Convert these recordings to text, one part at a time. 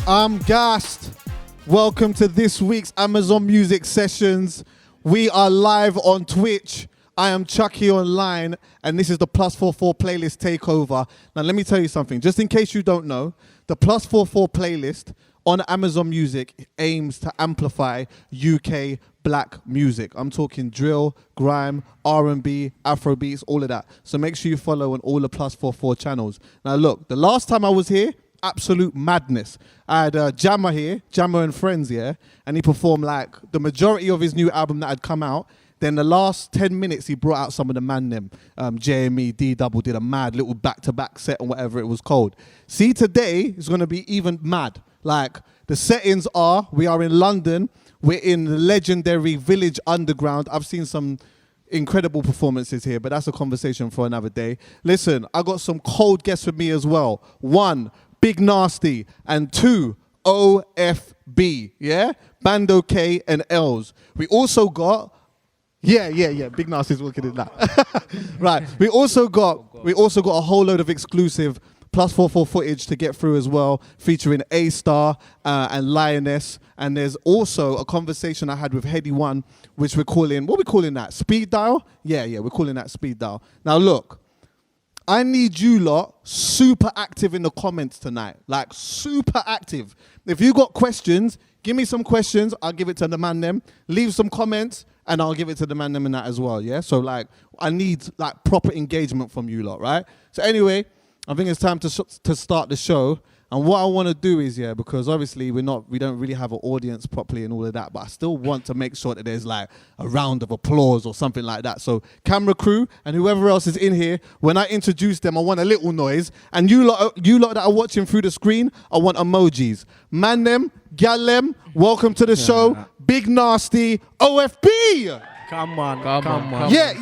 I'm gassed. Welcome to this week's Amazon Music Sessions. We are live on Twitch. I am Chucky Online, and this is the +44 playlist takeover. Now, let me tell you something. Just in case you don't know, the +44 playlist on Amazon Music aims to amplify UK black music. I'm talking drill, grime, R&B, Afrobeats, all of that. So make sure you follow on all the +44 channels. Now, look, the last time I was here, absolute madness. I had Jammer here, Jammer and Friends, yeah, and he performed like the majority of his new album that had come out. Then the last 10 minutes, he brought out some of the man them. JME, D-Double did a mad little back-to-back set and whatever it was called. See, today is going to be even mad. Like, the settings are, we are in London, we're in the legendary Village Underground. I've seen some incredible performances here, but that's a conversation for another day. Listen, I got some cold guests with me as well. 1, Big Narstie, and 2, OFB, yeah? Bando K and Els. We also got, yeah, Big Narstie's looking at that. Right, we also got a whole load of exclusive +44 footage to get through as well, featuring A-Star and Lioness. And there's also a conversation I had with Heady One, which we're calling, what are we calling that? Speed dial? Yeah, we're calling that speed dial. Now look, I need you lot super active in the comments tonight. Like, super active. If you got questions, give me some questions. I'll give it to the man them. Leave some comments, and I'll give it to the man them in that as well, yeah? So, like, I need, like, proper engagement from you lot, right? So, anyway, I think it's time to start the show. And what I want to do is, yeah, because obviously we don't really have an audience properly and all of that, but I still want to make sure that there's like a round of applause or something like that. So camera crew and whoever else is in here, when I introduce them, I want a little noise. And you lot that are watching through the screen, I want emojis. Man them, gal them, welcome to the show. Big Narstie, OFB. Come on. Yeah.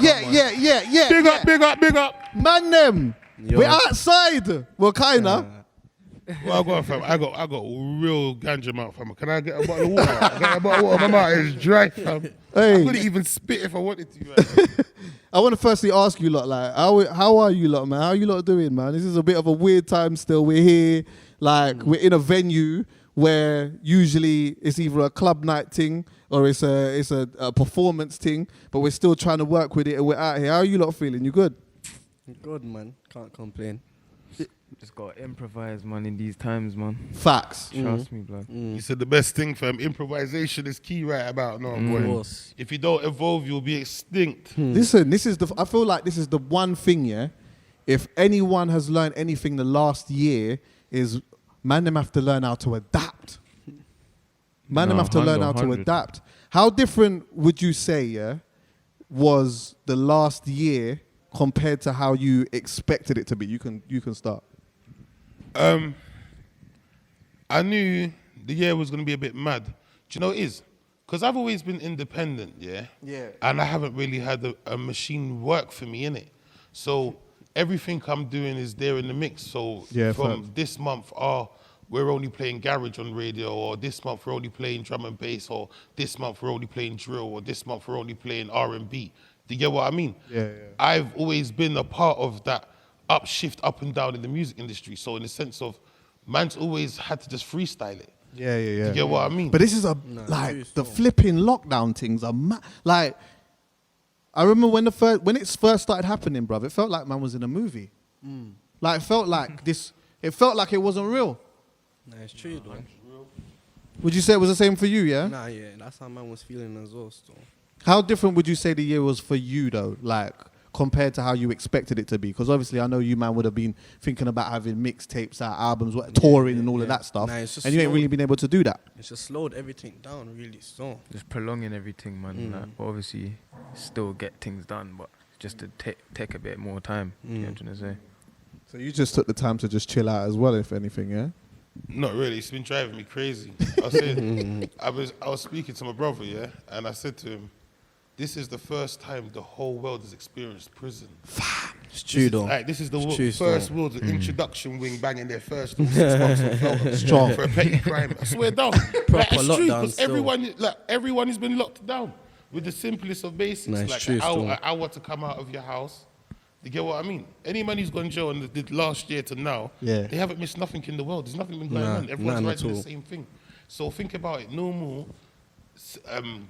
Big up. Man them, Yo. we're outside. Well, kinda. Well, I got real ganja mouth, fam. Can I get a bottle of water? Can I get a bottle of water? My mouth is dry, fam. Hey. I couldn't even spit if I wanted to. Right? I want to firstly ask you lot, like, how are you lot, man? How you lot doing, man? This is a bit of a weird time still. We're here, like, we're in a venue where usually it's either a club night thing or it's a performance thing, but we're still trying to work with it and we're out here. How are you lot feeling? You good? Good, man. Can't complain. Just gotta improvise, man, in these times, man. Facts. Trust me, blood. You said the best thing, fam. Improvisation is key right about now, boy. Of course. If you don't evolve, you'll be extinct. Listen, I feel like this is the one thing, yeah? If anyone has learned anything the last year is them have to learn how to adapt. Them have to learn how to adapt. How different would you say, yeah, was the last year compared to how you expected it to be? You can start. I knew the year was going to be a bit mad. Do you know what it is? Because I've always been independent, yeah? Yeah. And I haven't really had a machine work for me, innit? So everything I'm doing is there in the mix. So Yeah, from facts. this month, we're only playing garage on radio, or this month we're only playing drum and bass, or this month we're only playing drill, or this month we're only playing R&B. Do you get what I mean? Yeah. I've always been a part of that upshift up and down in the music industry. So in the sense of, man's always had to just freestyle it. Yeah. Do you get what I mean? But this is the flipping lockdown things are like, I remember when it first started happening, bruv, it felt like man was in a movie. Like, it felt like it wasn't real. Nah, it's true, though. Would you say it was the same for you, yeah? Nah, yeah, that's how man was feeling as well, still. How different would you say the year was for you, though, like, compared to how you expected it to be? Because obviously I know you, man, would have been thinking about having mixtapes out, albums, touring and all of that stuff. Nah, it's just and you ain't slow. really been able to do that. It's just slowed everything down, really, so. Just prolonging everything, man. Like, but obviously, still get things done, but just to take a bit more time. You know what I'm trying to say? So you just took the time to just chill out as well, if anything, yeah? Not really. It's been driving me crazy. I said, I was speaking to my brother, yeah, and I said to him, this is the first time the whole world has experienced prison. It's true, though. This is the It's true, first still. world's introduction wing banging their first 6 months of film Strong. for a petty crime. I swear down. Proper It's true, lockdown because still. everyone has been locked down with the simplest of basics. Nah, it's like true, an still. hour to come out of your house, You get what I mean? Any man who's gone jail and did last year to now, Yeah. they haven't missed nothing in the world. There's nothing been going Nah, on. Everyone's none at writing the all. same thing. So think about it. Normal,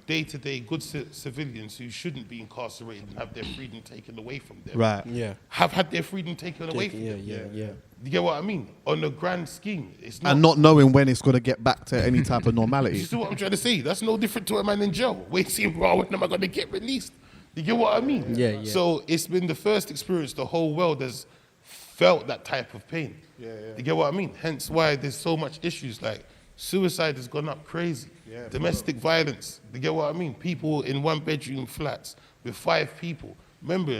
day-to-day good civilians who shouldn't be incarcerated and have their freedom taken away from them. Right. Yeah. Have had their freedom taken away from Yeah, them. yeah. You get what I mean? On the grand scheme, it's not. And not knowing when it's going to get back to any type of normality. You see what I'm trying to say? That's no different to a man in jail. Waiting, raw, when am I going to get released? You get what I mean? Yeah. So it's been the first experience the whole world has felt that type of pain. You get what I mean? Hence why there's so much issues like suicide has gone up crazy. Domestic violence. You get what I mean? People in 1-bedroom flats with 5 people. Remember,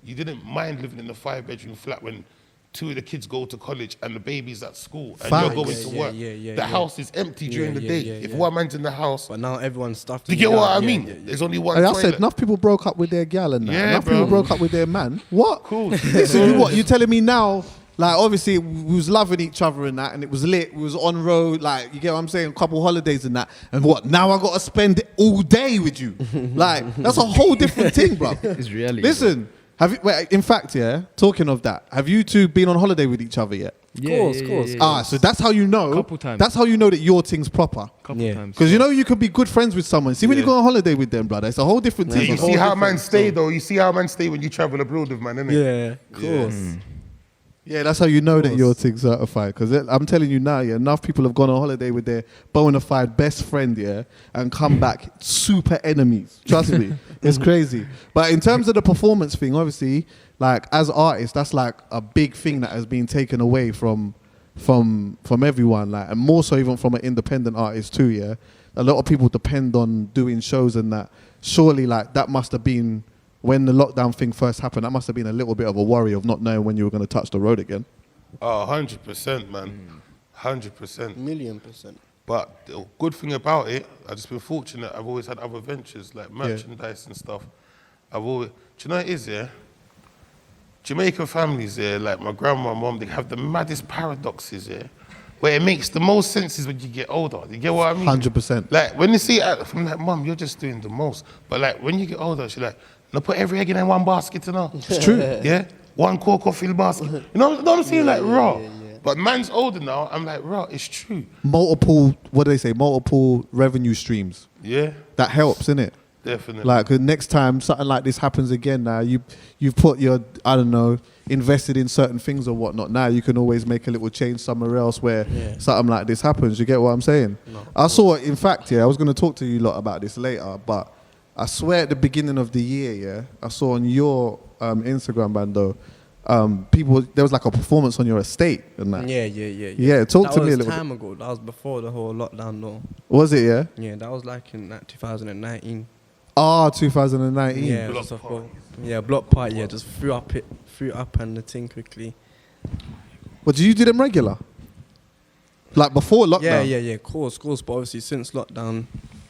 you didn't mind living in a 5-bedroom flat when 2 of the kids go to college and the baby's at school and Facts. you're going to work. The house is empty during the day. If one man's in the house, But now everyone's stuffed. you in get the what I yard. mean? Yeah. There's only one Hey, I toilet. said enough people broke up with their gal and that. Yeah, Enough bro. people broke up with their man. What? Cool. So you telling me now? Like obviously we was loving each other and that, and it was lit. We was on road, like you get what I'm saying, a couple holidays and that. And what? Now I got to spend all day with you. Like that's a whole different thing, bro. It's reality. Listen, have you? Wait, in fact, yeah. Talking of that, have you two been on holiday with each other yet? Course. Ah, so that's how you know. Couple times. That's how you know that your thing's proper. Couple Yeah. times. Because you could be good friends with someone. See, when you go on holiday with them, brother, it's a whole different thing. You It's a see whole how different man stay though. You see how man stay when you travel abroad with man, innit? Yeah, of course. Yeah, that's how you know that your thing's certified. Because I'm telling you now, yeah, enough people have gone on holiday with their bona fide best friend, yeah, and come back super enemies. Trust me, it's crazy. But in terms of the performance thing, obviously, like as artists, that's like a big thing that has been taken away from everyone, like, and more so even from an independent artist too. Yeah, a lot of people depend on doing shows and that. Surely, like that must have been. When the lockdown thing first happened, that must have been a little bit of a worry of not knowing when you were going to touch the road again. Oh, 100%, man. 100%. $1,000,000%. But the good thing about it, I've just been fortunate. I've always had other ventures like merchandise and stuff. Do you know what it is, yeah? Jamaican families, yeah, like my grandma, mom, they have the maddest paradoxes, yeah? Where it makes the most sense is when you get older. You get what I mean? 100%. Like, when you see it, I'm like, Mom, you're just doing the most. But like, when you get older, she's like, no, put every egg in one basket, you know? It's true. Yeah? One cocoa fill basket. You know what I'm saying? Like, raw. But man's older now, I'm like, raw, it's true. Multiple, what do they say? Multiple revenue streams. Yeah, That helps, innit? definitely. Like, 'cause next time something like this happens again, now you've put your, I don't know, invested in certain things or whatnot. Now you can always make a little change somewhere else where something like this happens. You get what I'm saying? I saw, in fact, I was going to talk to you lot about this later, but I swear at the beginning of the year, I saw on your Instagram, Bando, there was like a performance on your estate and that. Yeah. Yeah, talk That to me a was little time ago. That was before the whole lockdown, though. Was it, yeah? Yeah, that was like in 2019. Ah, 2019. Yeah, Block just party. block party. Yeah, just threw up and the thing quickly. But did you do them regular? Like before lockdown? Yeah. Course. But obviously since lockdown,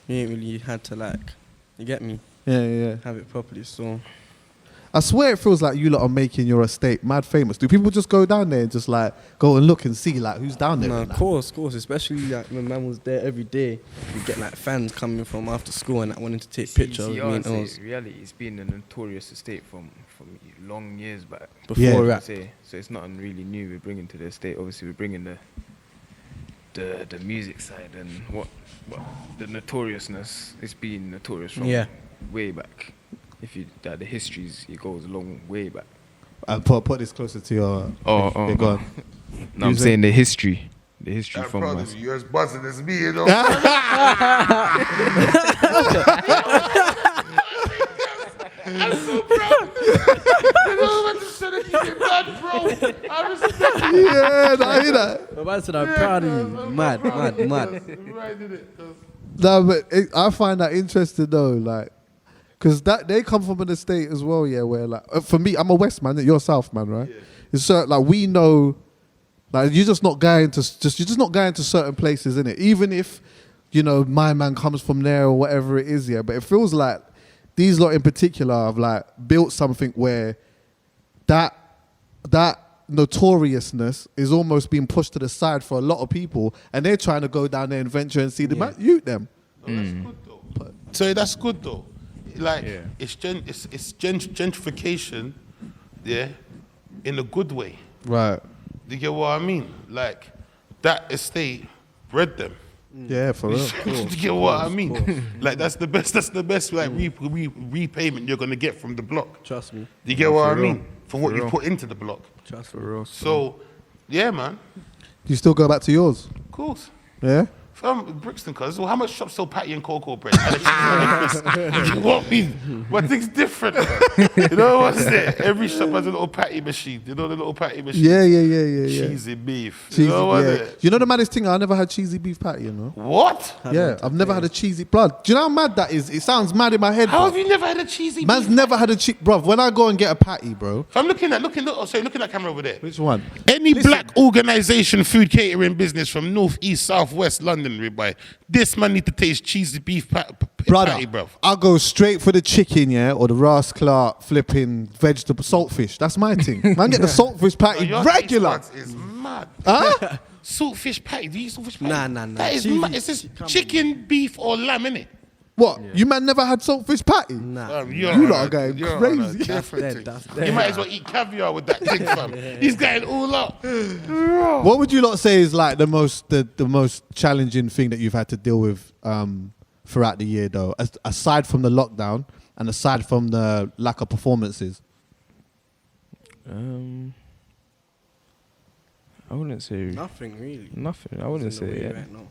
you ain't really had to you get me, Yeah. have it properly. So I swear it feels like you lot are making your estate mad famous. Do people just go down there and just like go and look and see like who's down there? no, and that? course. Especially like when man was there every day, you get like fans coming from after school and wanting to take pictures of me and us Reality, it's been a notorious estate from long years back. before Yeah. rap. So it's not really new. We're bringing to the estate. Obviously, we're bringing the music side and what the notoriousness. It's been notorious from way back. If you the histories, it goes a long way back. And put this closer to your. Yeah, go on. No, I'm saying the history I'm from proud us. of you. You're as buzzing as me, you know? I'm so proud of you. You know, I'm just trying to keep it mad, bro. I respect you. Yeah, I hear that. But man said I'm proud of you. Mad. Right, did it? 'Cause No, but I find that interesting though, like, because they come from an estate as well, yeah. Where like, for me, I'm a West man, you're a South man, right? Yeah. It's like we know, like you're just not going to certain places, innit? Even if my man comes from there or whatever it is, yeah. But it feels like these lot in particular have like built something where that notoriousness is almost being pushed to the side for a lot of people, and they're trying to go down there and venture and see the man youth them. No, that's good though. So that's good though. Like it's gentrification yeah, in a good way. Right. Do you get what I mean? Like, that estate bred them. Yeah, for real. Do you get what I mean? Like, that's the best like repayment you're gonna get from the block. Trust me. Do you get what I real. mean? For what you put into the block. Trust For me. real. So, yeah, man, Do you still go back to yours? of course. Yeah. From Brixton, cuz, well, how much shops sell patty and cocoa bread? And you know what I mean? But things different. You know what's there? Every shop has a little patty machine. You know the little patty machine? Yeah. Cheesy beef. Cheesy, You know what's yeah. it? You know the maddest thing? I never had cheesy beef patty, you know? What? Yeah, I've never had a cheesy blood. Do you know how mad that is? It sounds mad in my head. How bruv. have you never had a cheesy Man's beef? never had a cheese, bruv. When I go and get a patty, bro. I'm looking at that camera over there. Which one? Any Listen. black organisation, food catering business from north, east, south, west London, ribeye. This man need to taste cheesy beef Brother, patty, bruv. I'll go straight for the chicken, yeah, or the Ras Clark flipping vegetable saltfish. That's my thing. Man, get the saltfish patty Your regular. taste buds is mad. Huh? Saltfish patty. Do you eat saltfish patty? Nah. That is Cheesy. mad. It's just chicken, beef, or lamb, innit? What? You man never had saltfish patty? Nah. You lot are going crazy. That's dead, that's dead. You might as well eat caviar with that thing, fam. He's going all up. What would you lot say is like the most challenging thing that you've had to deal with throughout the year, though, aside from the lockdown and aside from the lack of performances? I wouldn't say Nothing really. nothing. I wouldn't It's in the say way yeah. right now.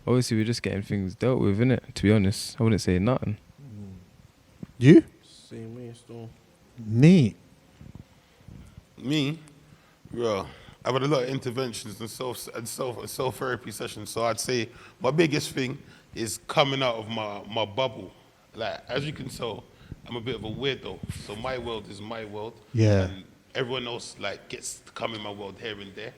Obviously, we're just getting things dealt with, innit? To be honest, I wouldn't say nothing. You? Same way still. Neat. Me, bro, I've had a lot of interventions and self therapy sessions. So I'd say my biggest thing is coming out of my bubble. Like, as you can tell, I'm a bit of a weirdo. So my world is my world. Yeah. And everyone else like gets to come in my world here and there.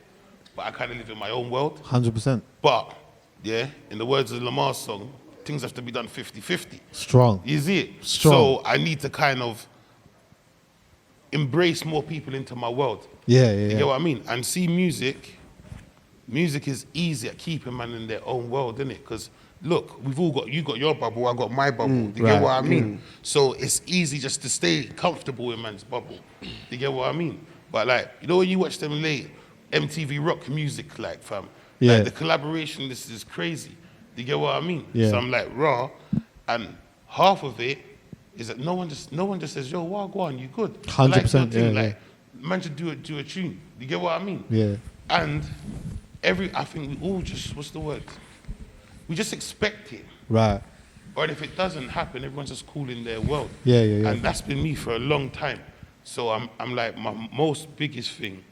But I kind of live in my own world. 100%. But, yeah, in the words of Lamar's song, things have to be done 50-50. Strong. You see it? Strong. So I need to kind of embrace more people into my world. Yeah. You get what I mean? And see music is easy at keeping man in their own world, isn't it? Because look, you got your bubble, I got my bubble. You right. get what I mean? So it's easy just to stay comfortable in man's bubble. You get what I mean? But like, you know when you watch them late MTV rock music, like fam, Yeah. like the collaboration, this is crazy. You get what I mean? Yeah. So I'm like raw, and half of it is that no one just says, yo, Wagwan, you good? I like 100%, your thing, yeah, like, man should do a tune. You get what I mean? Yeah. And I think we all just, what's the word? We just expect it. Right. Or if it doesn't happen, everyone's just cool in their world. Yeah. And that's been me for a long time. So I'm like, my most biggest thing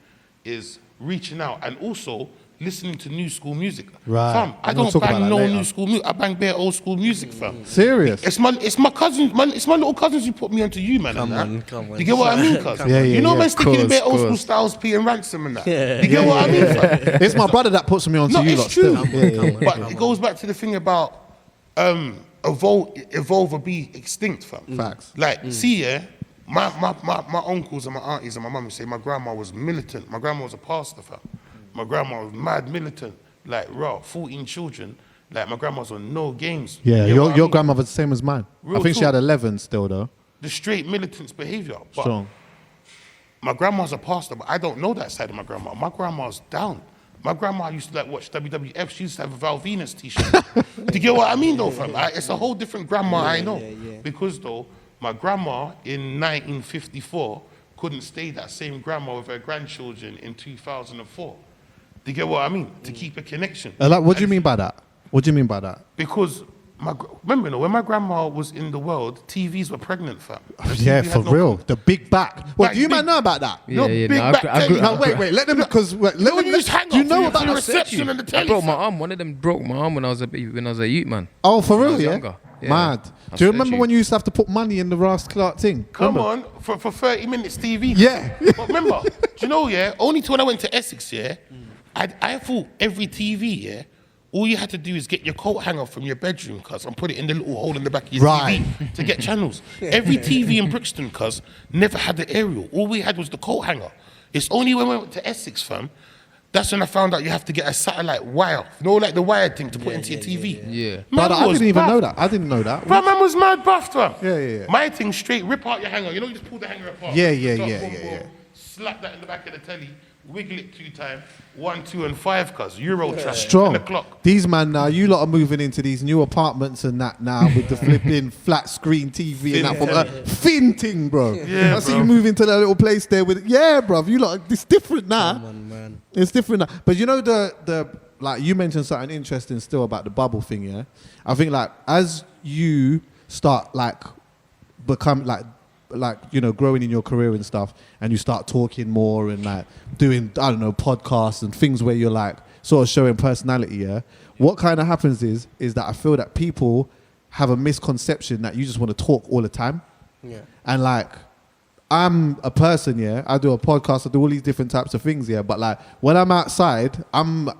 is reaching out and also listening to new school music. Right. Fam, I I'm gonna don't talk about bang that no later. new school music. I bang bare old school music, fam. Serious? It's my cousins, man. It's my little cousins who put me onto you, man. Come and on, that. come on. You get what I mean, cuz? Yeah, You know, yeah. man, sticking in Course, bare old school course. styles, P and Ransom and that. Yeah. You get what I mean, fam? It's my brother that puts me on to No, you it's lot true. still. Yeah. But it goes back to the thing about evolve or be extinct, fam. Facts. Like, see, yeah, my uncles and my aunties and my mum say my grandma was militant. My grandma was a pastor, fam. My grandma was mad militant. Like, raw, 14 children. Like, my grandma was on no games. Yeah, You get what I your mean? grandmother's the same as mine. Real I think she talk. had 11 still, though. The straight militant's behavior. But Strong. my grandma's a pastor, but I don't know that side of my grandma. My grandma's down. My grandma used to like watch WWF. She used to have a Val Venus t-shirt. Do you get what I mean, though, fam? It's a whole different grandma I know. yeah. Because, though, my grandma in 1954 couldn't stay that same grandma with her grandchildren in 2004. Do you get what I mean? To keep a connection. Like, what do you mean by that? What do you mean by that? Because, remember, you know, when my grandma was in the world, TVs were pregnant, fam. Yeah, TV for had no- real. The big back. What Back do you man big. know about that? No, Yeah, big no, back telly. No, wait. Let them because let No, them. you just hang Do you up know for about your that? reception and the I telly. broke my fam. arm. One of them broke my arm when I was a youth, man. Oh, for When I real, was yeah. younger. Yeah. Mad. I Do you said remember you. when you used to have to put money in the Ras Clark thing? Come Remember? on, for 30 minutes TV. Yeah. But remember, do you know, yeah, only till when I went to Essex, yeah, I thought every TV, yeah, all you had to do is get your coat hanger from your bedroom, cuz, and put it in the little hole in the back of your Right. TV to get channels. Every TV in Brixton, cuz, never had the aerial. All we had was the coat hanger. It's only when we went to Essex, fam, That's when I found out you have to get a satellite wire. You know, like the wired thing to put into your TV. Yeah. Man But I was didn't even buff. know that. I didn't know that. Bro, man was mad buffed, fam. Yeah. My thing straight, rip out your hanger. You know, you just pull the hanger apart. Yeah. Slap that in the back of the telly, wiggle it 2 times, 1, 2, and 5, cuz Euro track. Strong. 10 o'clock. These man now, you lot are moving into these new apartments and that now with the flipping flat screen TV and that from thin thing, bro. Yeah, I see bro. you move into that little place there with bro. You lot, it's different now. Come on, man. It's different now. But you know the like you mentioned something interesting still about the bubble thing, yeah? I think like as you start like become like you know, growing in your career and stuff, and you start talking more and like doing, I don't know, podcasts and things where you're like sort of showing personality, yeah? What kind of happens is that I feel that people have a misconception that you just want to talk all the time. Yeah. And like, I'm a person, yeah? I do a podcast, I do all these different types of things, yeah? But like, when I'm outside, I'm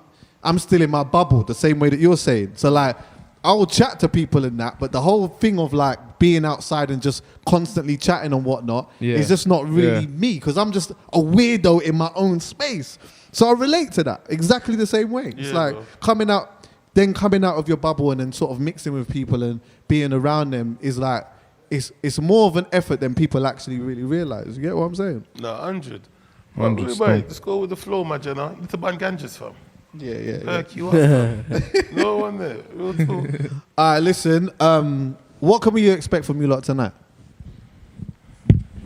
still in my bubble the same way that you're saying. So like, I'll chat to people and that, but the whole thing of like being outside and just constantly chatting and whatnot is just not really me, because I'm just a weirdo in my own space. So I relate to that exactly the same way. It's like bro. coming out of your bubble and then sort of mixing with people and being around them is like, it's more of an effort than people actually really realize. You get what I'm saying? No, 100. 100 Boy, just go with the flow, my Jenna. You need to ban ganjas, fam. Yeah. Perk you up, fam. No one there. Real talk. All right, listen. What can we expect from you lot tonight?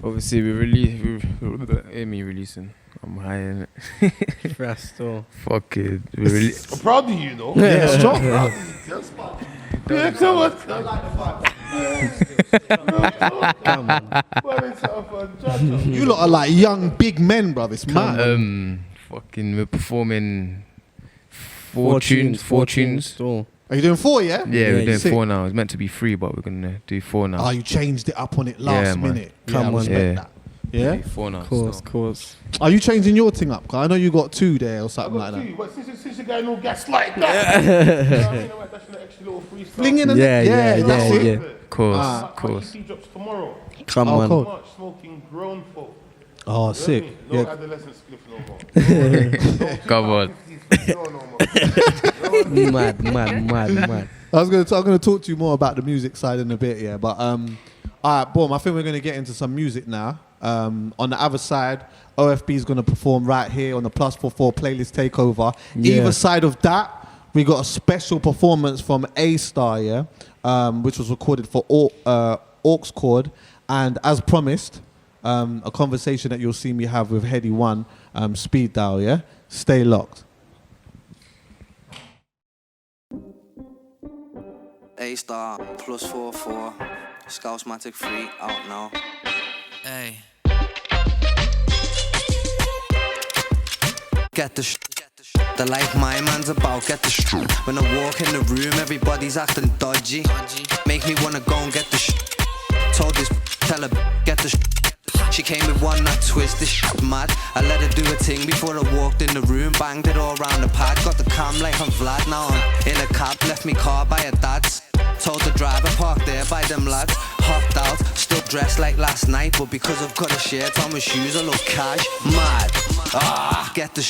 Obviously, we Amy releasing. I'm high in it. Frasto. Fuck it. I'm proud of you, though. Yeah, strong. Yeah, come on. You lot are like young big men, bruv. It's mad. We're performing four tunes. Still. Are you doing 4, yeah? Yeah, we're doing sick. 4 now. It's meant to be 3, but we're gonna do 4 now. Oh, you changed it up on it last Yeah, man. minute. Come I on. respect Yeah. that. Yeah? Do 4 now. Course. Are you changing your thing up? 'Cause I know you got 2 there or something like that. But since you got no gas like that, you know what I mean? That's an extra little freestyle. Fling in a Yeah, that's it. Of course, Ah. of course. EP drops tomorrow. Come Oh, on. cool. March smoking grown folk. Oh, sick. No Yeah. adolescent spliff no more. Come on. No more. Mad. I'm gonna talk to you more about the music side in a bit, yeah. But all right, boom. I think we're gonna get into some music now. On the other side, OFB is gonna perform right here on the +44 playlist takeover. Yeah. Either side of that, we got a special performance from A-Star, yeah, which was recorded for Aux Chord, and as promised, a conversation that you'll see me have with Heady One, Speed Dial, yeah. Stay locked. A-Star, +44, Scousematic 3, out now. Hey. Get the the life my man's about, get the When I walk in the room, everybody's acting dodgy. Make me wanna go and get the Told this, tell her, get the She came with one that twist, this mad. I let her do a thing before I walked in the room. Banged it all round the pad. Got the cam like I'm Vlad. Now I'm in a cab, left me car by her dad's. Told the driver park there by them lads. Hopped out, still dressed like last night. But because I've got a shirt on my shoes, I look cash. Mad, get the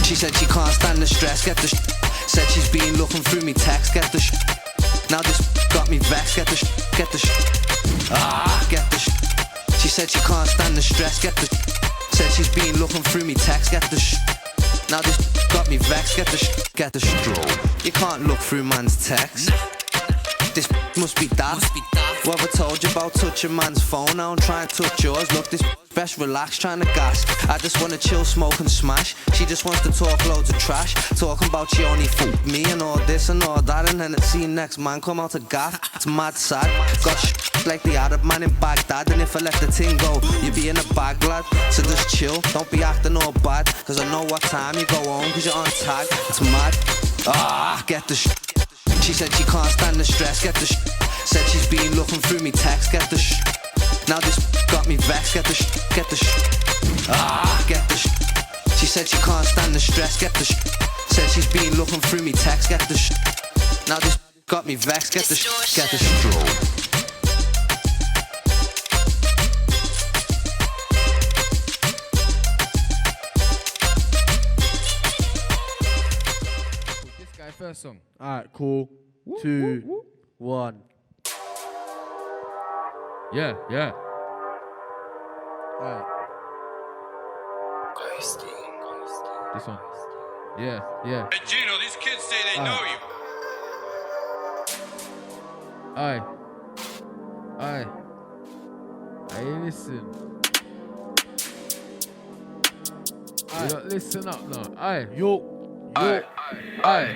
She said she can't stand the stress, get the Said she's been looking through me text, get the Now this got me vexed, get the get the get the She said she can't stand the stress, get the Said she's been looking through me text, get the Now this got me vexed, get the get the You can't look through man's text. This must be that. What have I told you about touching man's phone? I don't try and touch yours. Look, this best relax, trying to gas. I just wanna chill, smoke and smash. She just wants to talk loads of trash. Talking about she only fucked me and all this and all that. And then it see next man come out of gaff. It's mad sad. Got like the Arab man in Baghdad. And if I let the thing go, you be in a bag, lad. So just chill, don't be acting all bad. Cause I know what time you go home, cause you're on tag. It's mad. Get the She said she can't stand the stress, get the Said she's been looking through me text, get the Now this got me vexed, get the get the get the She said she can't stand the stress, get the Said she's been looking through me text, get the Now this got me vexed, get the get the first song. Alright, cool. 2, 1. Yeah. Alright. This one. Yeah. Hey Gino, these kids say they know you. Aye, listen. You don't listen up now. Aye. Aye.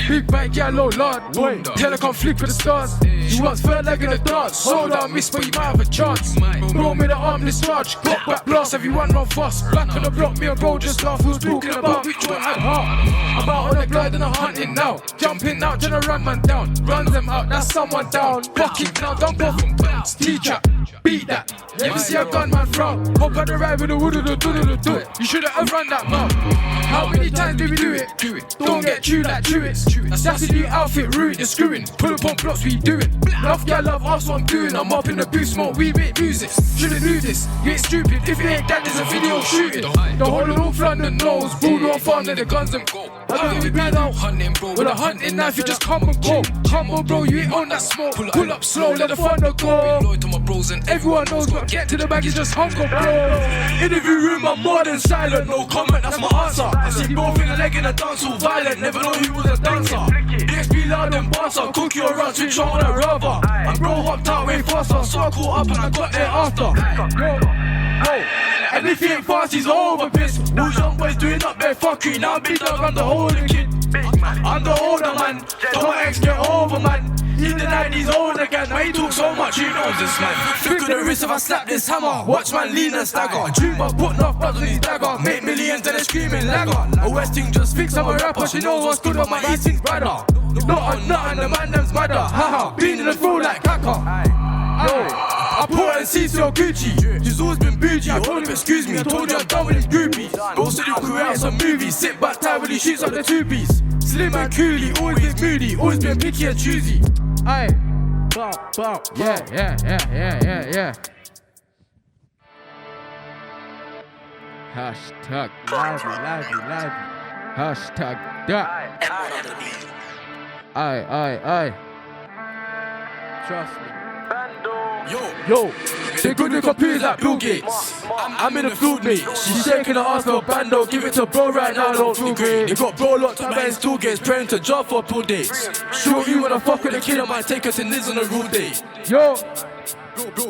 Big bike, yeah, low lord. Wait, tell her come flick with the stars. She wants third leg in the dance. Hold on, miss, but you might have a chance. Blow me the arm discharge. Got back blast, everyone run fast. Back on the block, me and bro just laugh. Who's talking about which one had heart? I'm out on the glide and I'm hunting now. Jumping out, trying to run man down. Run them out, that's someone down. Fuck it now, dump off and bounce. Teacher, beat that. Never see a gunman frown. Hop on the ride with the wood of the do it. You shouldn't have run that mouth. How many times did we do it? Don't get chewed like chewits. That's the new outfit, rude, you're screwing. Pull up on blocks, we doing. Love, yeah, love, ask what I'm doing. I'm up in the booth, smoke, we make music. Shouldn't do this, you ain't stupid. If you ain't that, there's a video shooting. The whole of North London knows. Bull on farm, then the guns and go. How do we be out hunting, bro? With a hunting knife, you just come and go. Come on, bro, you ain't on that smoke. Pull up slow, let the thunder go. Loyal to my bros and everyone knows what get to the bag is just hunger, bro. Interview room, I'm more than silent. No comment, that's my answer. I see both in the leg in a dance, all violent. Never know who was a dancer. DXB loud and bouncer, cook you around, switch on a rubber. And bro hopped out way faster, so I caught up and I got there after. And if he ain't fast, he's over pissed. Those young boys doing up their fuckery. Now big dog, I'm the older kid. I'm the older man. Don't my ex get over, man. He denied he's old again. Now he talk so much, he knows this man. Flick of the wrist if I slap this hammer. Watch man lean and stagger. Dream of putting off blood on his dagger. Make millions and they screaming lagger. A West thing just fix, I'm a rapper. She knows what's good on my East thing's brother. Not on nothing, the man them's madder. Haha, been in the throw like Kaka. I put her in CC Gucci. She's always been bougie. Hold up, excuse me. I told you I'm done with his groupies. Go to the crew out some movies. Sit back tight when he shoots up the two-piece. Slim and coolie, always been moody. Always been picky and choosy. Aye. Bow. Yeah. Hashtag lively. Hashtag that. Aye. Trust me. Yo, they good with computers like Bill Gates. I'm in the field, mate. She's shaking her ass for a bando. Give it to bro right now, don't feel great. They got bro locked up behind stool gates, praying to job for pool dates. Sure, you wanna fuck with a kid, I might take her to Niz on a real day. Yo,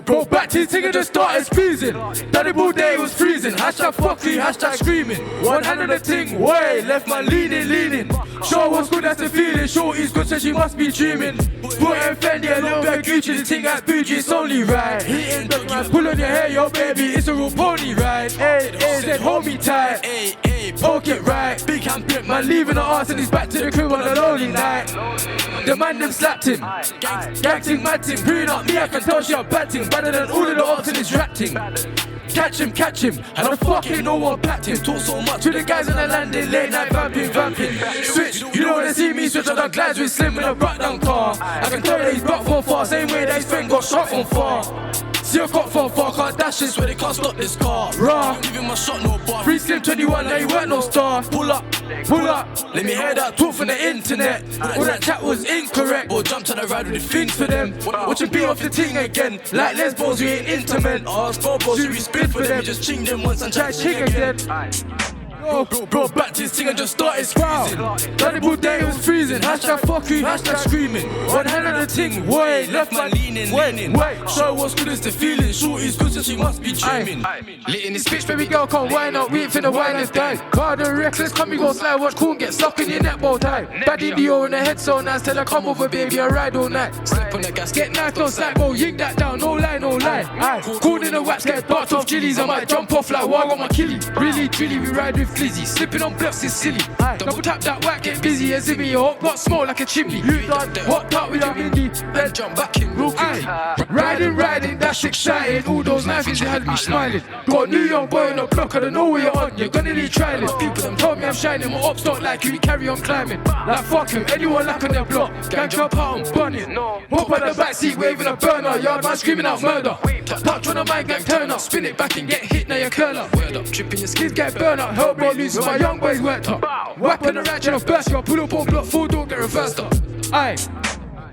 bro, back to his thing and just started squeezing. Daddy bull day was freezing. Hashtag fuckery, hashtag screaming. One hand on the ting, way, left man leaning. Sure what's good, that's the feeling. Sure he's good, so she must be dreaming. Put in Fendi, a little bit of Gucci. The ting at bougie, it's only right. Hitting dog man, pull on your hair, yo baby, it's a real pony ride. Hey, said hold me tight. Hey, poke it right. Big hand pimp, man leaving the arse and he's back to the crib on a lonely night. The man them slapped him. Gang ting, mad ting, bring up me, I can tell she a bad ting. Better than all of the arts in his rap ting. Catch him, and I fucking no one packed him. Talk so much to the guys on the landing, late night vamping. Switch, you don't wanna see me switch on the glides with Slim in a brought down car. I can tell that he's brought from far, same way that his friend got shot from far. See a cop from far, can't dash this where they can't stop this car. Raw, give him a shot, no bar. Free Slim 21, now you weren't no star. Pull up, let me hear that talk from the internet. All that chat was incorrect. Or jump to the ride with the things for them. Watch him beat off the ting again. Like lesbos, we ain't intimate. Ask Bobo, should we spit for them? Just ching them once and try ching again. Bro, back to his thing and just started squeezing. Daddy bull day was freezing. Hashtag fuckery, hashtag screaming. One hand on the ting, way, left man leaning. Show what's good is the feeling. Shorty's good so she must be dreaming. Lit in this bitch, baby girl can't wind up. We ain't finna wind this guy. Wild and reckless, come we go slide. Watch cool get stuck in your neck bow tie. Bad Indio in the head so nice. Tell her come over baby, I ride all night. Slip on the gas, get knife, don't slack, bro. Ying that down, no lie. Called in the wax, get darts off chilies. I might jump off like wag on my killie. Really, we ride with Flizzy. Slipping on blocks is silly. Double tap that whack, get busy as if your hot pot smoke like a chimney. What part with your indie? Then jump back in real quick. Riding, that's exciting. All those knives had me smiling. Got a new young boy on the block, I don't know where you're on. You're gonna need trialing. People them told me I'm shining. My ops don't like you, we carry on climbing. Like fuck him, anyone like on their block. Gang jump out and burn it. Hop on the backseat, waving a burner. Yard man screaming out murder. Touch on the mic, gang turn up. Spin it back and get hit, now you're curl up. Word up, tripping your skins get burn up. Help bro news with my young boys worked up. Whack on the ratchet of burst, you pull up on block 4, don't get reversed up. Aye.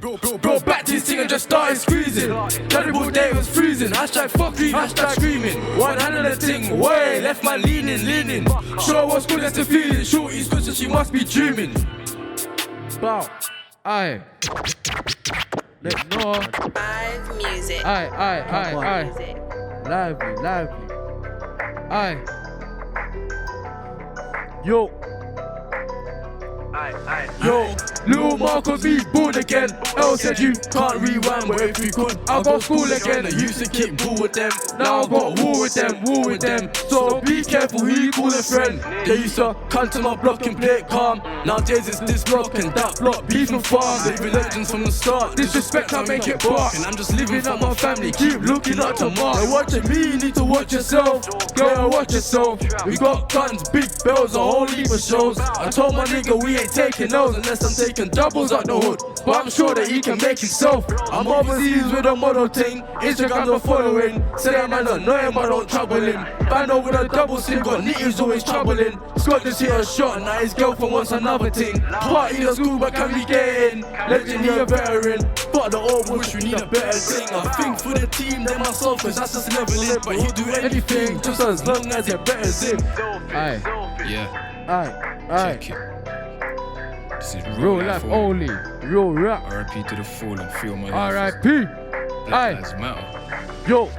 Bro, back to this thing and just started squeezing. Terrible day, it was freezing. Hashtag fuck you, hashtag screaming. One hand on the thing, way, left man leaning. Sure what's good, that's the feeling. Shorty's good, so she must be dreaming. Bow, aye. Let's know. Live music. Aye. Lively. Aye. Yo. Yo, Lil Marco's me born again. L said you can't rewind, but if you could, I'll go school again. I used to keep bull with them, now I got war with them. So be careful who you call a friend. They used to come to my block and play it calm. Nowadays it's this block and that block, beef and farm. Living legends from the start, disrespect I make it bark. And I'm just living up my family, keep looking up to Mark. They're watching me, you need to watch yourself. Girl, watch yourself. We got guns, big bells, a whole heap of shows. I told my nigga we ain't taking those unless I'm taking doubles out the hood. But I'm sure that he can make himself. I'm overseas with a model thing. Instagram the following. Say that man don't know him, I don't trouble him. Bando with a double sim, got nitties always troubling. Scott just hit a shot and now his girlfriend wants another thing. Party the school but can we get in? Legend he a veteran. Fuck the old bush, we need a better thing. I think for the team than myself, cause that's just never lit. But he'll do anything just as long as it betters him. Aye. Yeah. Aye. Check it. This is Real life only. Real rap. R.I.P. to the fallen, feel my life. R.I.P. Black Aye. lives matter. Yo.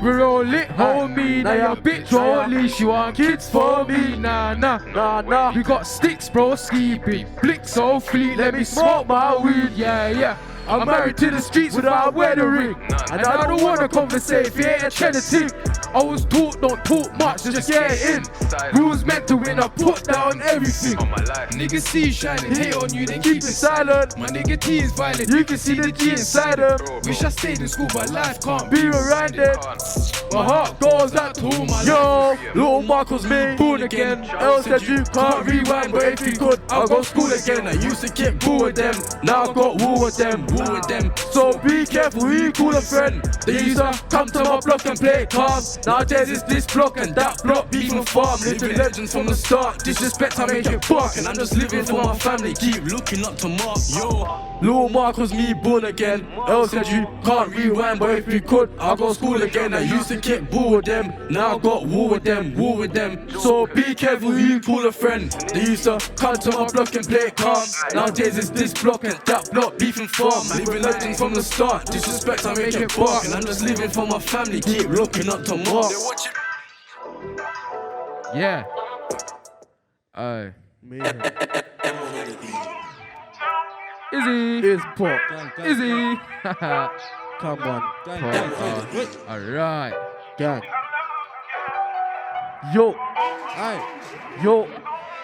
We're all lit, homie. Now your bitch only. She want kids for me. Nah. We got sticks, bro. Ski big. Blick so fleet. Let me smoke my weed. Yeah. I'm married to the streets without wearing a ring. And I don't wanna conversate if you ain't a cheddar thing. I was taught, don't talk much, just get it in. Rules meant to win, I put down everything. Niggas see you shining, hate on you, then keep it silent. My nigga T is violent, you can see the G inside him. Wish I stayed in school, but life can't be around it. My heart goes out to all my yo, Lil Marco's me, born again. L said you can't rewind, but if you could, I'll go school again. I used to keep bull with them, now I got war with them. So be careful who you call a friend. They used to come to my block and play it calm. Nowadays it's this block and that block, beef and farm. Living legends from the start, disrespect I make it bark. And I'm just living for my family, keep looking up to Mark. Yo, Lil Mark was me born again. L said you can't rewind, but if you could, I'll go school again. I used to keep bull with them, now I got war with them. So be careful who you call a friend. They used to come to my block and play it calm. Nowadays it's this block and that block, beef and farm. Living legends from the start, disrespect I make it bark. And I'm just living for my family, keep looking up to Mark. Yeah. Aye. Izzy. It's pop. Izzy. Come on. Alright. Gang. Yo. Aye. Yo.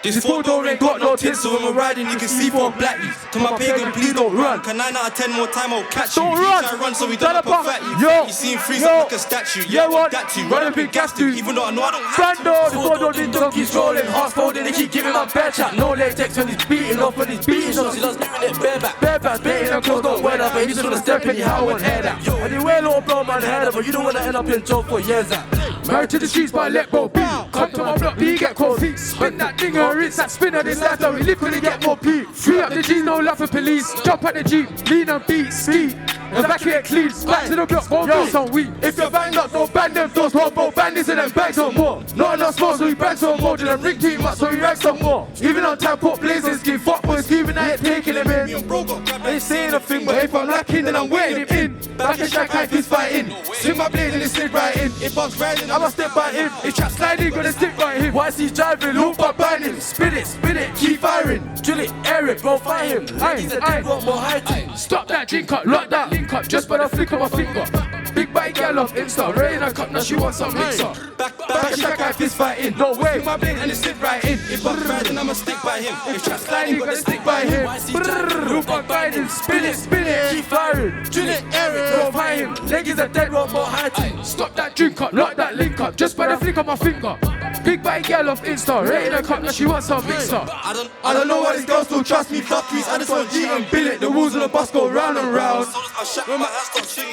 This four-door ain't got no tinsel. When we're riding, you can see four black youths. To my pagan, please don't run. Can 9 out of 10 more time, I'll catch you. Don't run. Try run so we don't up a fat you. Yo. You see him freeze up like a statue. Yeah, what? That too. Run a big gas too. Even though I know I don't have to. Brando, the four-door didn't donkeys rolling. Hearts folding, they keep giving my bad chat. No latex when he's beating off, when he's beating off. He loves doing it bareback. Bareback, baiting her clothes, don't wear that. But he just wanna step in, how and head out. Anyway, little blow man head up, but you don't wanna end up in jail for years out. Married to the streets, but I let go be. Come to my block, B, get cold. Spin that thing or rinse that spinner, this life that we live, couldn't get more P. Free up the G's, no love for police. Jump at the Jeep, lean and beat, speed. Evacuate clean, back to the block, go do some weed. If you're banged up, don't bang them doors, don't go bang this and then bang some more. Not enough smoke, so we bang some more. Did them ring too much, so we rag some more. Even on time, put blazers, give fuck boys, even I ain't taking them in. Ain't saying a thing, but if I'm lacking, then I'm waiting him in. Back and shack, I fist fighting. Swing my blade and it slid right in. If Bugs riding, I'ma step by him. If trap sliding, gonna stick by him. While he's driving, loop up by him. Spin it, keep firing. Drill it, air it, bro, fight him. He's a dead rock, more height. Stop that, drink up, lock that, link up, just by the flick of my finger. Big bite girl off Insta, rain a cup, now she wants some mixer. Back and shack, I fist fighting. No way. Swing my blade and it slid right in. If Bugs riding, I'ma stick by him. If trap sliding, gonna stick by him. Loop fuck fighting, spin it, keep firing, drill it, air it, don't fight him. Niggas are dead, won't more hiding. Stop that drink up, lock that link up, just by the flick of my finger. Big body girl off Insta, rating a cup, now she wants some mixer. I don't know why these girls still trust me, fuck trees, I just want G and bill it. The wheels on the bus go round and round.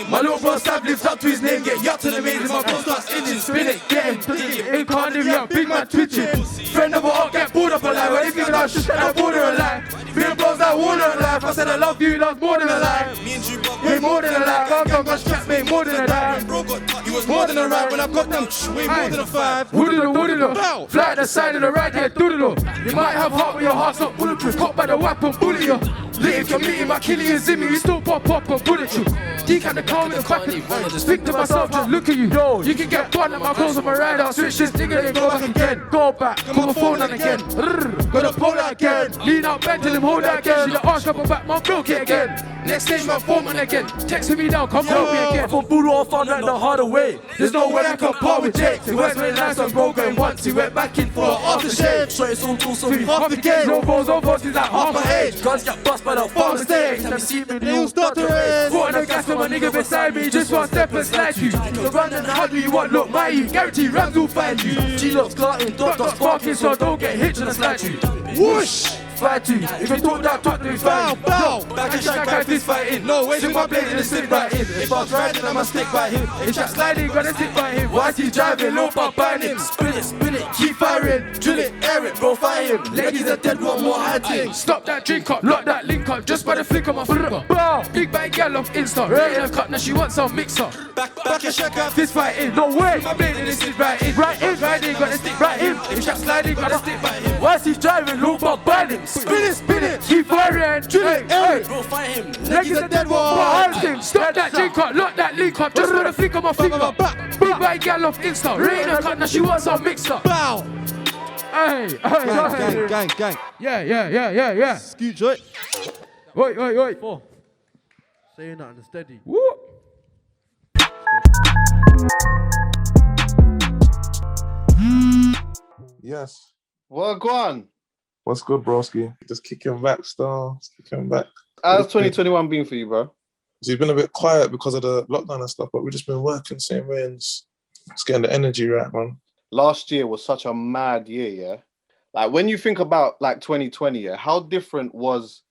My little bro Sab lives up to his name, get yapped to the maid, my bro starts itching, spin it, get him, twitch it, ain't can't live young, big man twitching. Friend of a hot, get bored up alive, when they think about shit, I border alive. Me and bros that water alive, I said I love you, love more than a lie. Way more than a lie, come, my straps made more than a dime. He was more than a ride, when I got them, way more than a five. Woodalo, fly at the side of the right, yeah, doodle. You might have heart, but your heart's not bulletproof, caught by the weapon, bullet you. Lit if you're meeting my killie and Zimmy, you still pop and bullet you. Decant the car with the back of just think to myself, just look at you. Yo, you can get one at my clothes on my ride out, switch this nigga, then go back again. Go back, put my phone on again. Gotta pull that again. Lean out bed, tell him hold that again. See the arch up and back, my milk it again. Next stage, my phone on again. Texting me down, come help me again. For Budo, I found out the harder way. There's no way I can part with Jake. He went really nice on bro going once. He went back in for an aftershave. So it's all cool, so we half the game. No balls, he's like half my age. Guns get bust by the farm mistake. Time to see me, they all start to race. Put on the gas with my nigga beside me. Just one step and slide you. The run and how do you want? Look, mighty. Guarantee Rams will find you. G-Locks clarting, dot sparking, so don't get hit to the slide you. Whoosh! Fight you. If you talk that talk, then we fight. Bow, back and shake, I fist fighting. No way, swing my blade and stick right in. If I was riding, I'ma stick by him. If that sliding, gonna stick by him. Why is he driving? Low pop buying him. Spin it, keep firing. Drill it, air it, bro, fire him. Ladies are dead, want more hiding. Stop that drink up, lock that link up, just by the flick of my finger. Bow, big bag gal off Insta. Rating a cut, now she wants some mixer. Back and shake, I fist fighting. No way, my blade and stick right in. Riding, gonna stick right in. If that sliding, gonna stick by him. Why is he driving? Low pop buying him. Spin it, keep firing, drill it, air it, bro, fight him. Niggas are dead, behind him. Stop that drink up, lock that link up, just for the flick of my finger. Big bag gal off Insta, rating a cut, now she wants some mixer. Bow. Hey, gang. Yeah. Scoot joy. Wait. Saying that on the steady. Woo. Yes. Well, go on. What's good, broski? Just kicking back, still. Just kicking back. How's 2021 been for you, bro? So you've been a bit quiet because of the lockdown and stuff, but we've just been working the same way and just getting the energy right, man. Last year was such a mad year, yeah? Like, when you think about, like, 2020, yeah, how different was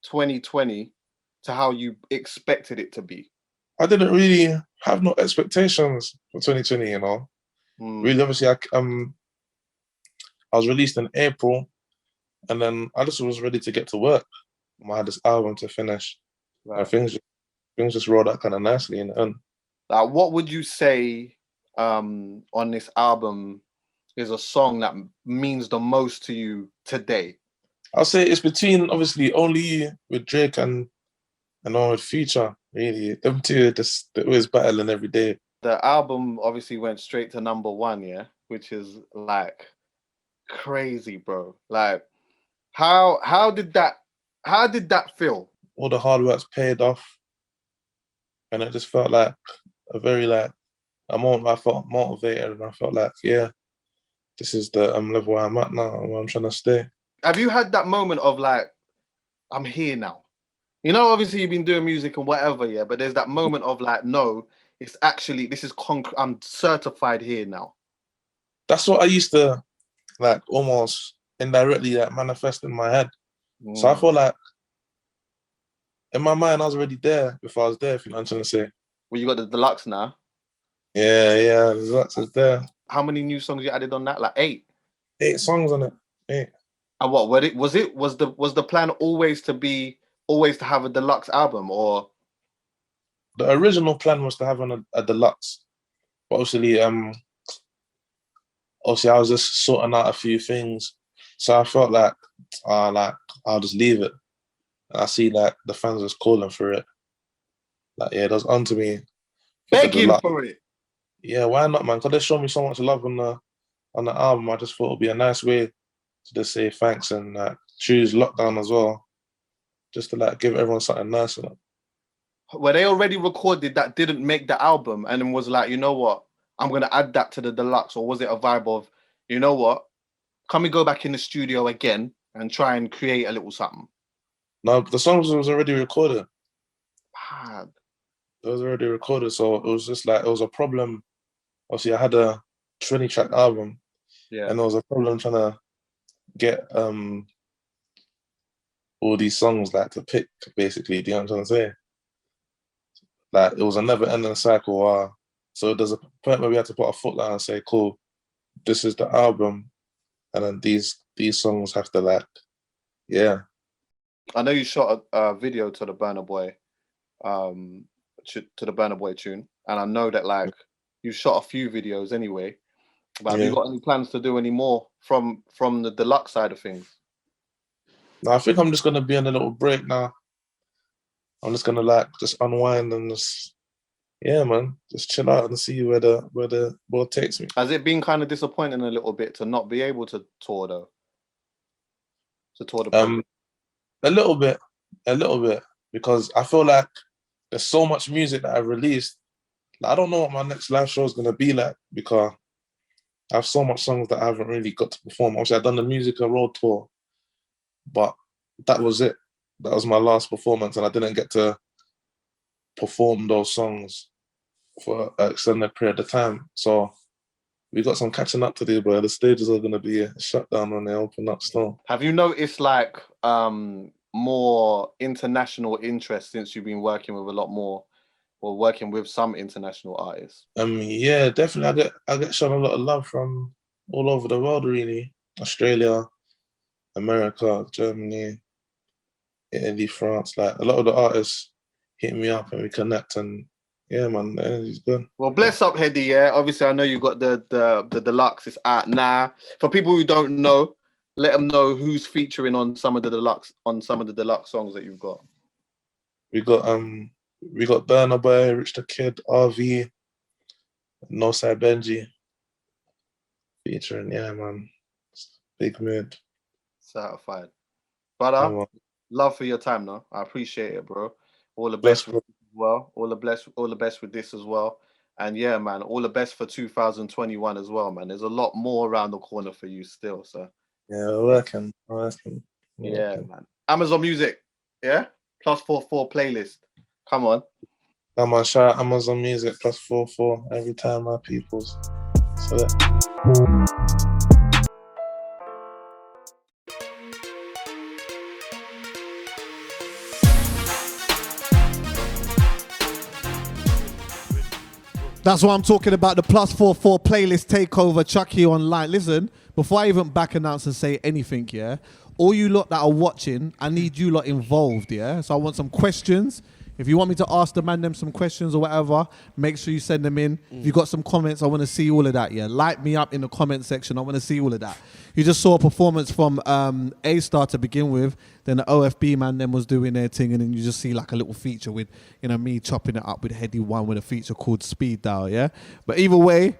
2020 to how you expected it to be? I didn't really have no expectations for 2020, you know? Really, obviously, I was released in April, and then I just was ready to get to work. I had this album to finish. Right. And things just rolled out kind of nicely in the end. Like, what would you say on this album is a song that means the most to you today? I'll say it's between, obviously, Only You with Drake and on with Future, really. Them two, they're always battling every day. The album obviously went straight to #1, yeah? Which is, like, crazy, bro. Like, how did that feel? All the hard work's paid off, and it just felt like a very I felt motivated, and I felt like, yeah, this is the level where I'm at now, and where I'm trying to stay. Have you had that moment of like, I'm here now? You know, obviously you've been doing music and whatever, yeah, but there's that moment of like, no, it's actually, this is concrete. I'm certified here now. That's what I used to like almost indirectly like manifest in my head. So I feel like in my mind I was already there before I was there, if you know what I'm trying to say. Well, you got the deluxe now. Yeah, the deluxe is there. How many new songs you added on that? Like 8? 8 songs on it. 8. And what was the plan always to have a deluxe album, or? The original plan was to have a deluxe, but obviously I was just sorting out a few things, so I felt like I'll just leave it. And I see like the fans was calling for it. Like, yeah, it was onto me. Begging for it. Yeah, why not, man? Because they showed me so much love on the album. I just thought it'd be a nice way to just say thanks and choose lockdown as well, just to like give everyone something nice. Were they already recorded that didn't make the album and then was like, you know what, I'm gonna add that to the deluxe, or was it a vibe of, you know what, can we go back in the studio again and try and create a little something? No, the song was already recorded. Mad. It was already recorded, so it was just like it was a problem. Obviously, I had a 20-track album, and there was a problem trying to get all these songs like to pick. Basically, do you know what I'm trying to say? Like it was a never-ending cycle. So there's a point where we had to put a foot down and say, "Cool, this is the album," and then these songs have to like, yeah. I know you shot a video to the Burna Boy, to the Burna Boy tune, and I know that like you shot a few videos anyway. But have you got any plans to do any more from the deluxe side of things? No, I think I'm just gonna be on a little break now. I'm just gonna like just unwind and just man, just chill out and see where the world takes me. Has it been kind of disappointing a little bit to not be able to tour though? To tour the project? A little bit, because I feel like there's so much music that I've released. Like, I don't know what my next live show is gonna be like because I have so much songs that I haven't really got to perform. Obviously, I've done the Musica Road tour, but that was it. That was my last performance, and I didn't get to perform those songs for an extended period of time. So we got some catching up to do, but the stages are going to be shut down when they open up still. Have you noticed like more international interest since you've been working with a lot more, or working with some international artists? Yeah, definitely. I get shown a lot of love from all over the world, really. Australia, America, Germany, Italy, France. Like a lot of the artists hit me up and we connect, and yeah, man, the energy's good. Well, bless up, Heady. Yeah, obviously I know you got the deluxe. It's out now. For people who don't know, let them know who's featuring on some of the deluxe songs that you've got. We got Burna Boy, Rich the Kid, RV, Northside Benji featuring. Yeah, man, big mood. Certified. But love for your time, though. I appreciate it, bro. All the best with this as well. All the best with this as well. And yeah, man, all the best for 2021 as well, man. There's a lot more around the corner for you still, so. Yeah, we're working. Yeah, man. Amazon Music, yeah? +44 playlist. Come on. Come on, shout out Amazon Music +44 every time, my peoples. So That's what I'm talking about, the +44 playlist takeover, Chucky online. Listen, before I even back announce and say anything, yeah, all you lot that are watching, I need you lot involved, yeah? So I want some questions. If you want me to ask the man them some questions or whatever, make sure you send them in. If you got some comments, I want to see all of that, yeah? Light me up in the comment section. I want to see all of that. You just saw a performance from A-Star to begin with. Then the OFB man them was doing their thing, and then you just see like a little feature with, you know, me chopping it up with Heady One with a feature called Speed Dial, yeah? But either way,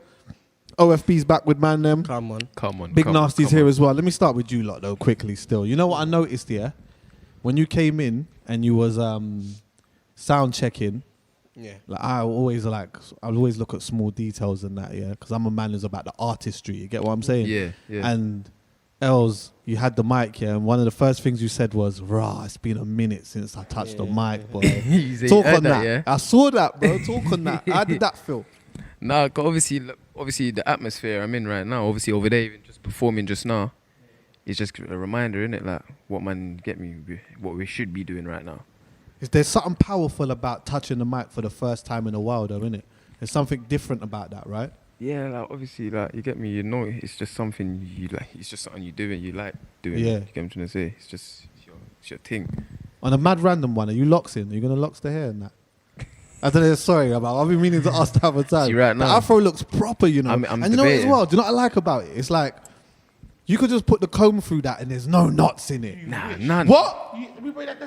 OFB's back with man them. Come on. Big Narstie's here as well. Let me start with you lot though, quickly still. You know what I noticed, yeah? When you came in and you was sound checking, yeah, like I always look at small details and that, yeah, because I'm a man who's about the artistry. You get what I'm saying? Yeah. And Els, you had the mic, yeah, and one of the first things you said was, "Rah, it's been a minute since I touched the mic, boy." Talk on that. Yeah? I saw that, bro. Talk on that. How did that feel? Nah, obviously the atmosphere I'm in right now, obviously over there, even just performing just now, it's just a reminder, innit? Like what we should be doing right now. There's something powerful about touching the mic for the first time in a while, though, innit? There's something different about that, right? Yeah, like obviously, like you get me. You know, it's just something you like. It's just something you do and you like doing. Yeah. You get what I'm trying to say? It's just it's your thing. On a mad random one, are you locks in? Are you gonna locks the hair and that? I don't know. Sorry about. I've been meaning to ask that other time. See, right now, the afro looks proper, you know. I'm and you know what as debating. well? Do you know what I like about it? It's like you could just put the comb through that and there's no knots in it. Nah, none. What?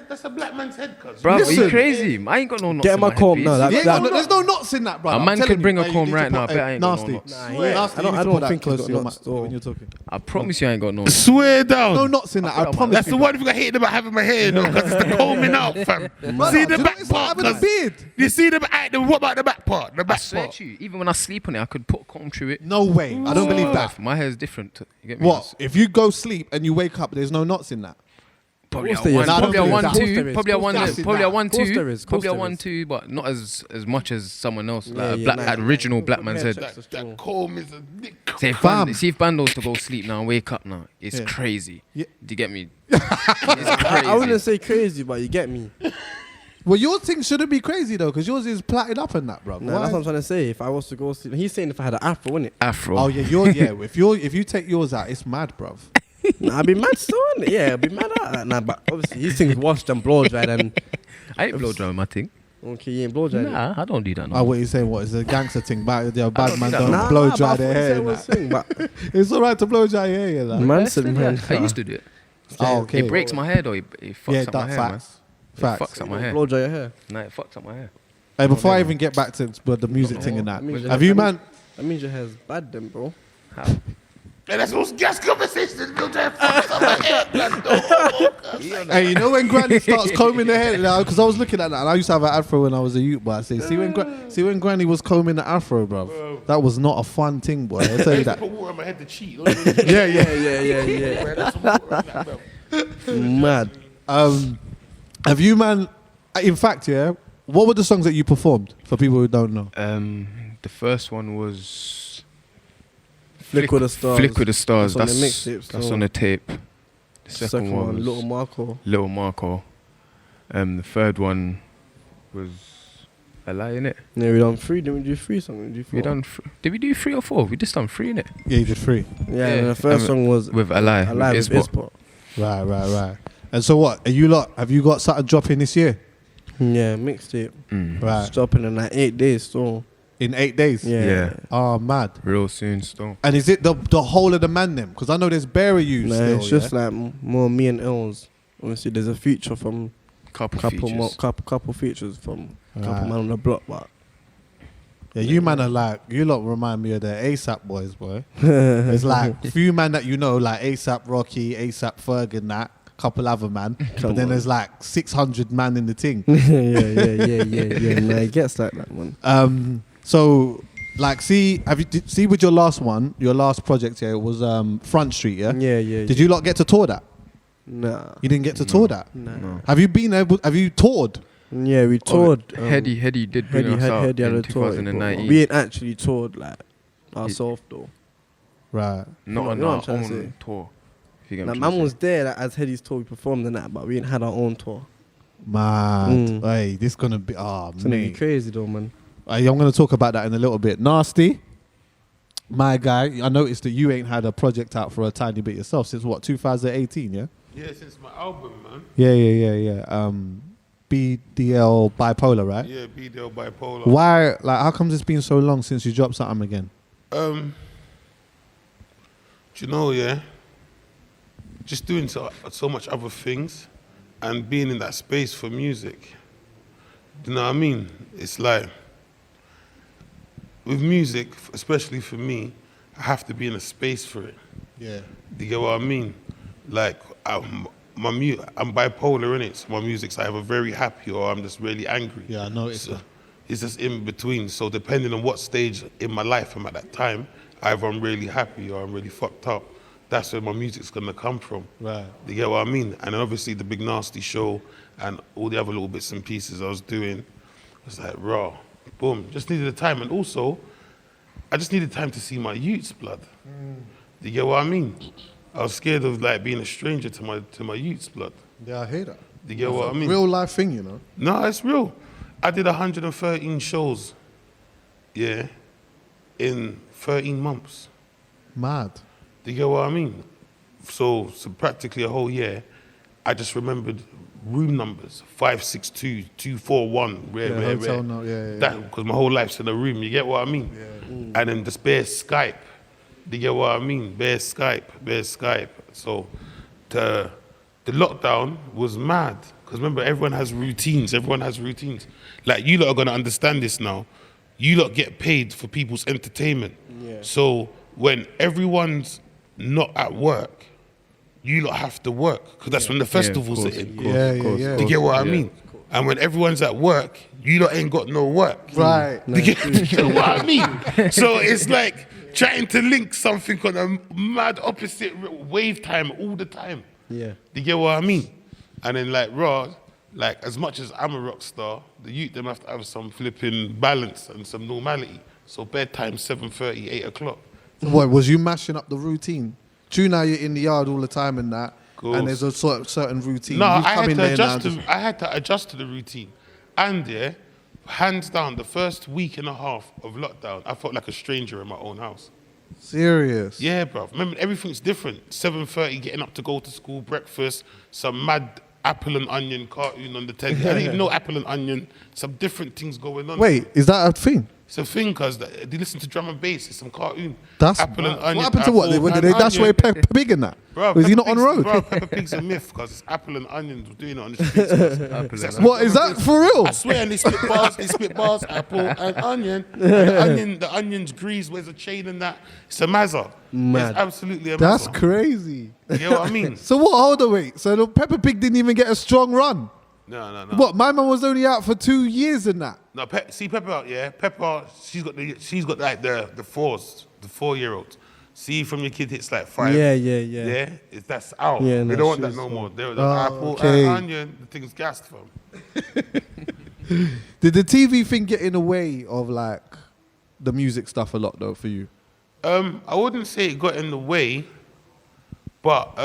That's a black man's head, cuz. Bro, are you Listen. crazy? I ain't got no knots. Get in my comb. headpiece. No, There's no knots in that, bro. A man could bring a comb right now. I bet I ain't got no Nasty. knots. Nasty, I don't think close it's to your got mic knots, though. when you're talking. I promise you I ain't got no knots. Swear down. No knots in that. I promise. That's the one thing I hate about having my hair, though, because it's the combing out, fam. See the back part, having a cuz. beard. You see the back. What about the back part? The I back swear part. to you, even when I sleep on it, I could put a comb through it. No way. I don't believe that. My hair's different. You get me? What? If you go sleep and you wake up, there's no knots in that. Probably a Course there is. one, probably a Course 1-2, there is. probably a one, Course probably a there 1-2, is. probably a Course there is. 1-2, but not as much as someone else. Like Yeah, black, nah, like original black man's head. That comb is a dick. See if Bando's to go sleep now and wake up now, it's crazy. Yeah. Do you get me? It's crazy. I wouldn't say crazy, but you get me. Well, your thing shouldn't be crazy though, because yours is plaited up and that, bro. Nah, that's what I'm trying to say. If I was to go sleep, he's saying if I had an afro, wouldn't it? Afro. Oh yeah, if you take yours out, it's mad, bruv. Nah, I'd be mad still, innit? Yeah, I'd be mad at that. Nah, but obviously his thing's washed and blow dried and. I ain't blow drying my thing. Okay, you ain't blow dried. Nah, I don't do that. No. Oh, what you saying? What is a gangster thing? Bad man do that. don't blow dry their hair. and that. Thing, but It's alright to blow dry your hair, yeah. Like. man said, man, I used to do it. Oh, okay. It breaks my hair though. It fucks up my hair, man. facts. It Facts. fucks up my hair. blow dry your hair. Nah, it fucks up my hair. Hey, before I even get back to the music thing and that, That means have you, man? That means your hair's bad, then, bro. How? And that's most gas conversations built up. Hey, you know when Granny starts combing the hair now? Because I was looking at that, and I used to have an afro when I was a youth. But I say, see when Granny was combing the afro, bro. That was not a fun thing, boy. I tell I you used to that. put water on my head to cheat. Yeah. Mad. Have you, man? In fact, yeah. What were the songs that you performed for people who don't know? The first one was Flick with the Stars. Flick with the Stars. That's on the That's, mixtape, that's so- on the tape. The second one was Little Marco. Little Marco. The third one was A Lie, innit? Yeah, we done 3. Didn't we do 3 songs? We do 4. We done. Did we do 3 or 4? We just done 3, innit? Yeah, you did 3. Yeah, and the first song was with A Lie. Alive with Isbot. Isbot. Right. And so what? Are you lot? Have you got something dropping this year? Yeah, mixtape. Right. It's dropping in like 8 days, so. In 8 days? Yeah. Oh, mad. Real soon, still. And is it the whole of the man them? Because I know there's bare of you Nah, still, it's just yeah? like more me and Els. Obviously, there's a feature from Couple features from couple Right. man on the block, but Yeah, you man are like, you lot remind me of the ASAP boys, boy. It's like few man that you know, like ASAP Rocky, ASAP Ferg and that, couple other man. But then there's like 600 man in the thing. yeah. Nah, it gets like that, man. So, like, see with your last one, your last project here, it was Front Street, yeah? Yeah. Did you lot get to tour that? Nah. You didn't get to tour that? Nah. Have you toured? Yeah, we toured. Heady did bring us out Heady had in a tour. 2019. We ain't actually toured like ourselves though. Right. Not on You know what our I'm trying to own say? tour. If you get Like, what I'm man was there like, as Heady's tour, we performed in that, but we ain't had our own tour. Mad. Hey, this gonna be It's gonna be crazy though, man. I'm gonna talk about that in a little bit. Narstie, my guy. I noticed that you ain't had a project out for a tiny bit yourself since what, 2018, yeah? Yeah, since my album, man. Yeah. BDL Bipolar, right? Yeah, BDL Bipolar. Why? Like, how comes it's been so long since you dropped something again? Do you know, yeah? Just doing so much other things and being in that space for music. Do you know what I mean? It's like, with music, especially for me, I have to be in a space for it. Yeah. Do you get what I mean? Like, I'm bipolar, innit? So my music's either very happy or I'm just really angry. Yeah, I noticed So that. it's just in between. So depending on what stage in my life I'm at that time, either I'm really happy or I'm really fucked up. That's where my music's gonna come from. Right. Do you get what I mean? And then obviously the Big Narstie show and all the other little bits and pieces I was doing, I was like, raw, boom. Just needed the time. And also, I just needed time to see my youth's blood. Do you get what I mean? I was scared of like being a stranger to my youth's blood. Yeah, I hear that. Do you get what I mean? Real life thing, you know. No, it's real. I did 113 shows, yeah, in 13 months. Mad. Do you get what I mean? So practically a whole year, I just remembered room numbers, 562, 241, where. Hotel note, yeah. That, because my whole life's in a room, you get what I mean? Yeah. And then just bare Skype. Do you get what I mean? Bare Skype. So the lockdown was mad. Because remember, everyone has routines. Like, you lot are going to understand this now. You lot get paid for people's entertainment. Yeah. So when everyone's not at work, you lot have to work. Because that's when the festivals are in. Yeah. Do you get what I mean? And when everyone's at work, you lot ain't got no work. Right. Do you get what I mean? So it's like trying to link something on a mad opposite wave time all the time. Yeah. Do you get what I mean? And then like raw, like as much as I'm a rock star, the youth them have to have some flipping balance and some normality. So bedtime 7:30, 8 o'clock. What was you mashing up the routine? True, now you're in the yard all the time and that, Course. and there's a certain routine. No, You've I come had, in to there now adjust to, I had to adjust to the routine. And yeah, hands down, the first week and a half of lockdown, I felt like a stranger in my own house. Serious? Yeah, bro. Remember, everything's different. 7:30, getting up to go to school, breakfast, some mad apple and onion cartoon on the telly. I didn't even know apple and onion, some different things going on. Wait, is that a thing? It's a thing, because they listen to drum and bass. It's some cartoon. That's apple and onion. what happened to what? apple Did and they dash away onion. Peppa Pig in that? Bro, Was he Peppa not on Pig's- road? Bro, Peppa Pig's a myth because it's apple and onions. We're doing it on the streets. It's like What is that for real? I swear, and they spit bars, apple and onion. And the onion's grease, where's a chain and that. It's a mazza. Mad. It's absolutely a That's mazza. crazy. You know what I mean? So what? Hold on, wait. So the Peppa Pig didn't even get a strong run. No. What? My mum was only out for 2 years in that. No, see Pepper, yeah. Pepper, she's got like the 4-year-olds. See, from your kid hits like 5. Yeah. Yeah, that's out. Yeah, they no, don't want she that was no strong. more. They're the Oh, apple okay. and onion. The thing's gassed from. Did the TV thing get in the way of like the music stuff a lot though for you? I wouldn't say it got in the way, but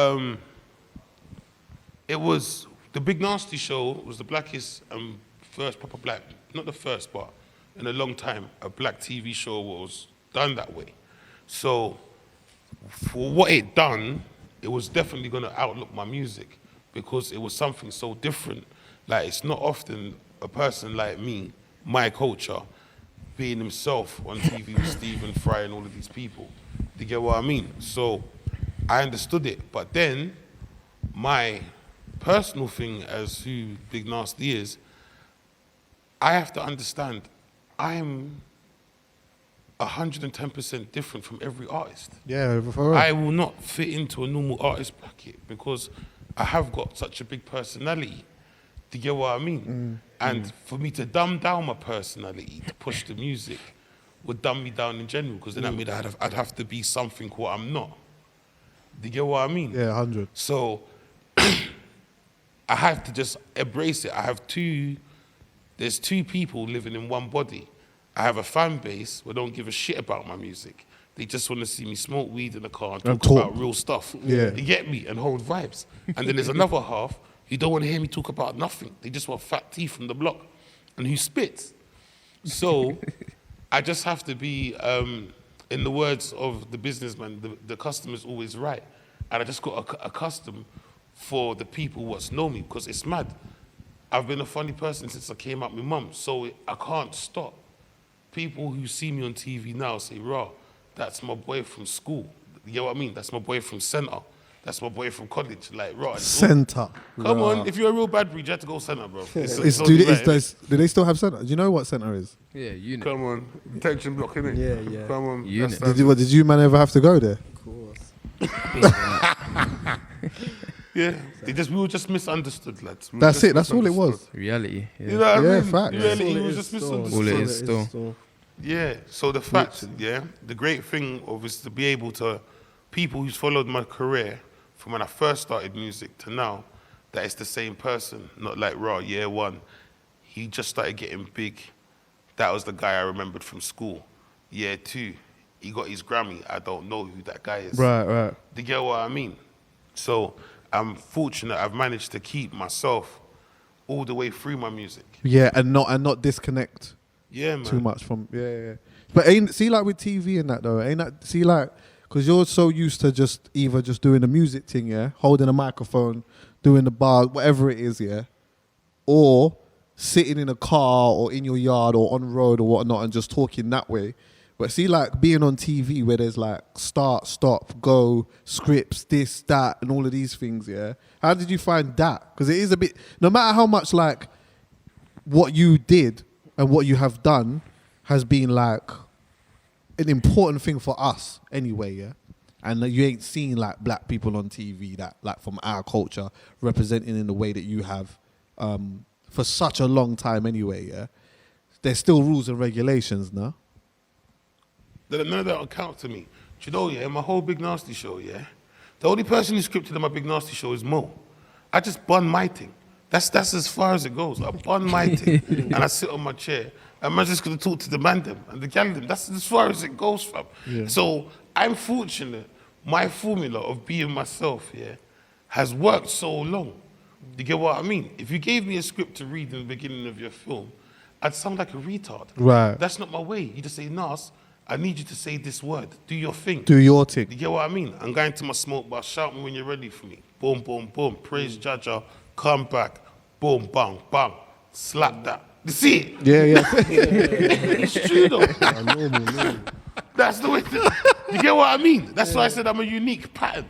it was the Big Narstie show was the blackest first proper black, not the first, but in a long time, a black TV show was done that way. So for what it done, it was definitely gonna outlook my music because it was something so different. Like it's not often a person like me, my culture, being himself on TV with Stephen Fry and all of these people. Do you get what I mean? So I understood it, but then my personal thing as who Big Narstie is, I have to understand I'm 110% different from every artist. Yeah, for real. I will not fit into a normal artist bracket because I have got such a big personality. Do you get what I mean? And for me to dumb down my personality to push the music would dumb me down in general because then that means I'd have to be something what I'm not. Do you get what I mean? Yeah, 100. So I have to just embrace it. There's 2 people living in one body. I have a fan base who don't give a shit about my music. They just want to see me smoke weed in the car and talk about real stuff. Yeah. You get me? And hold vibes. And then there's another half who don't want to hear me talk about nothing. They just want fat tea from the block and who spits. So I just have to be, in the words of the businessman, the customer's always right. And I just got accustomed for the people what's know me because it's mad. I've been a funny person since I came out with mum, so I can't stop. People who see me on TV now say, "Raw, that's my boy from school." You know what I mean? That's my boy from centre. That's my boy from college. Like, raw. Centre. Come on, if you're a real bad breed, you have to go centre, bro. Do they still have centre? Do you know what centre is? Yeah, unit. Come on, detention block, innit? Yeah. Come on. Unit. Did you man ever have to go there? Of course. Yeah, we were just misunderstood, lads. We were That's just it. That's all it was. misunderstood. Reality. Yeah. You know what Yeah, I mean? facts. Reality All it was is just still. misunderstood. All it is still. Yeah, so the fact, the great thing of is to be able to, people who's followed my career from when I first started music to now, that it's the same person, not like Raw, year 1. He just started getting big. That was the guy I remembered from school. Year 2, he got his Grammy. I don't know who that guy is. Right. Do you get what I mean? So I'm fortunate I've managed to keep myself all the way through my music. Yeah, and not disconnect Yeah, man. too much from But see like with TV and that though, ain't that see like because you're so used to just either just doing the music thing, holding a microphone, doing the bar, whatever it is, or sitting in a car or in your yard or on road or whatnot and just talking that way. But see, like being on TV where there's like start, stop, go, scripts, this, that, and all of these things, How did you find that? Because it is a bit, no matter how much like what you did and what you have done has been like an important thing for us anyway, And you ain't seen like black people on TV that like from our culture representing in the way that you have for such a long time anyway, There's still rules and regulations, no? None of that will count to me. Do you know, my whole Big Narstie show, the only person who scripted on my Big Narstie show is Mo. I just bun my thing. That's as far as it goes. I bun my thing and I sit on my chair. And I'm just gonna talk to the man them and the gal them. That's as far as it goes, fam. Yeah. So I'm fortunate. My formula of being myself, has worked so long. You get what I mean? If you gave me a script to read in the beginning of your film, I'd sound like a retard. Right. That's not my way. You just say, Nas, I need you to say this word. Do your thing. Do your thing. You get what I mean? I'm going to my smoke bar. Shout me when you're ready for me. Boom, boom, boom. Praise Jaja. Come back. Boom, bang, bang. Slap that. You see it? Yeah. It's true though. That's the way. You get what I mean? That's why I said I'm a unique pattern.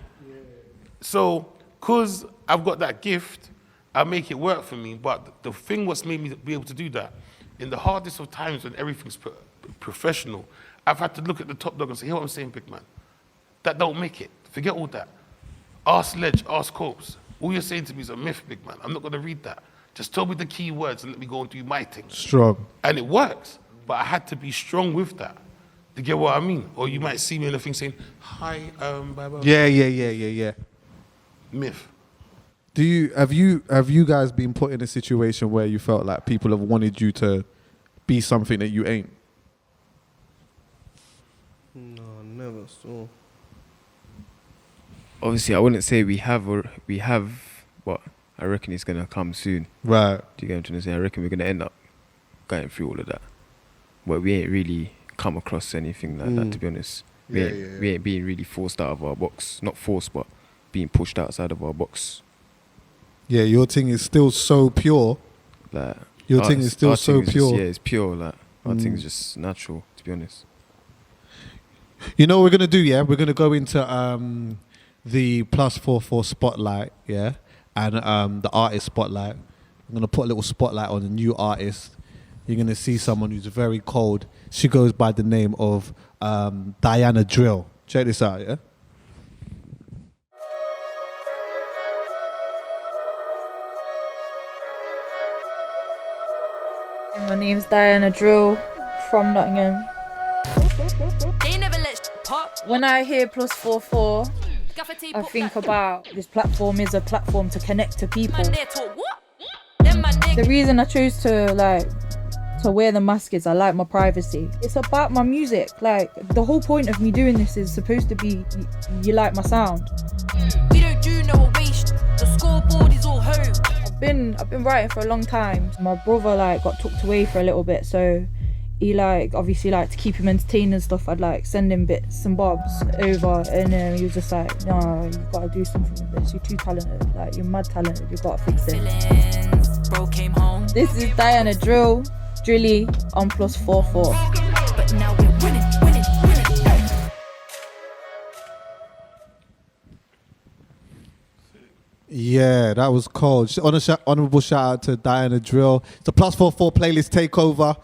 So, because I've got that gift, I make it work for me. But the thing what's made me be able to do that, in the hardest of times when everything's professional, I've had to look at the top dog and say, hear what I'm saying, big man? That don't make it. Forget all that. Ask Ledge, ask Corpse. All you're saying to me is a myth, big man. I'm not going to read that. Just tell me the key words and let me go and do my thing. Strong. And it works. But I had to be strong with that. You get what I mean? Or you might see me in a thing saying, hi, bye bye. Yeah. Myth. Have you guys been put in a situation where you felt like people have wanted you to be something that you ain't? No, never so. Obviously, I wouldn't say we have, but I reckon it's going to come soon. Right. Do you get what I'm trying to say? I reckon we're going to end up going through all of that. But we ain't really come across anything like that, to be honest. We ain't being really forced out of our box. Not forced, but being pushed outside of our box. Yeah, your thing is still so pure. Like your thing is still so pure. It's pure. Like our thing is just natural, to be honest. You know what we're gonna do? Yeah, we're gonna go into the +44 spotlight. Yeah, and the artist spotlight. I'm gonna put a little spotlight on a new artist. You're gonna see someone who's very cold. She goes by the name of Diana Drill. Check this out. Yeah. My name's Diana Drill from Nottingham. When I hear +44, I think about this platform is a platform to connect to people. The reason I chose to wear the mask is I like my privacy. It's about my music. Like, the whole point of me doing this is supposed to be you like my sound. We don't do no waste. The scoreboard is all home. I've been writing for a long time. My brother got tucked away for a little bit, so he obviously to keep him entertained and stuff, I'd send him bits and bobs over, and he was just like, no, you've got to do something with this. You're too talented. You're mad talented. You've got to fix it. Bro came home. This is Diana Drill, Drilly on +44. But now we're winning. Yeah, that was cold. Honourable shout out to Diana Drill. It's a +44 playlist takeover.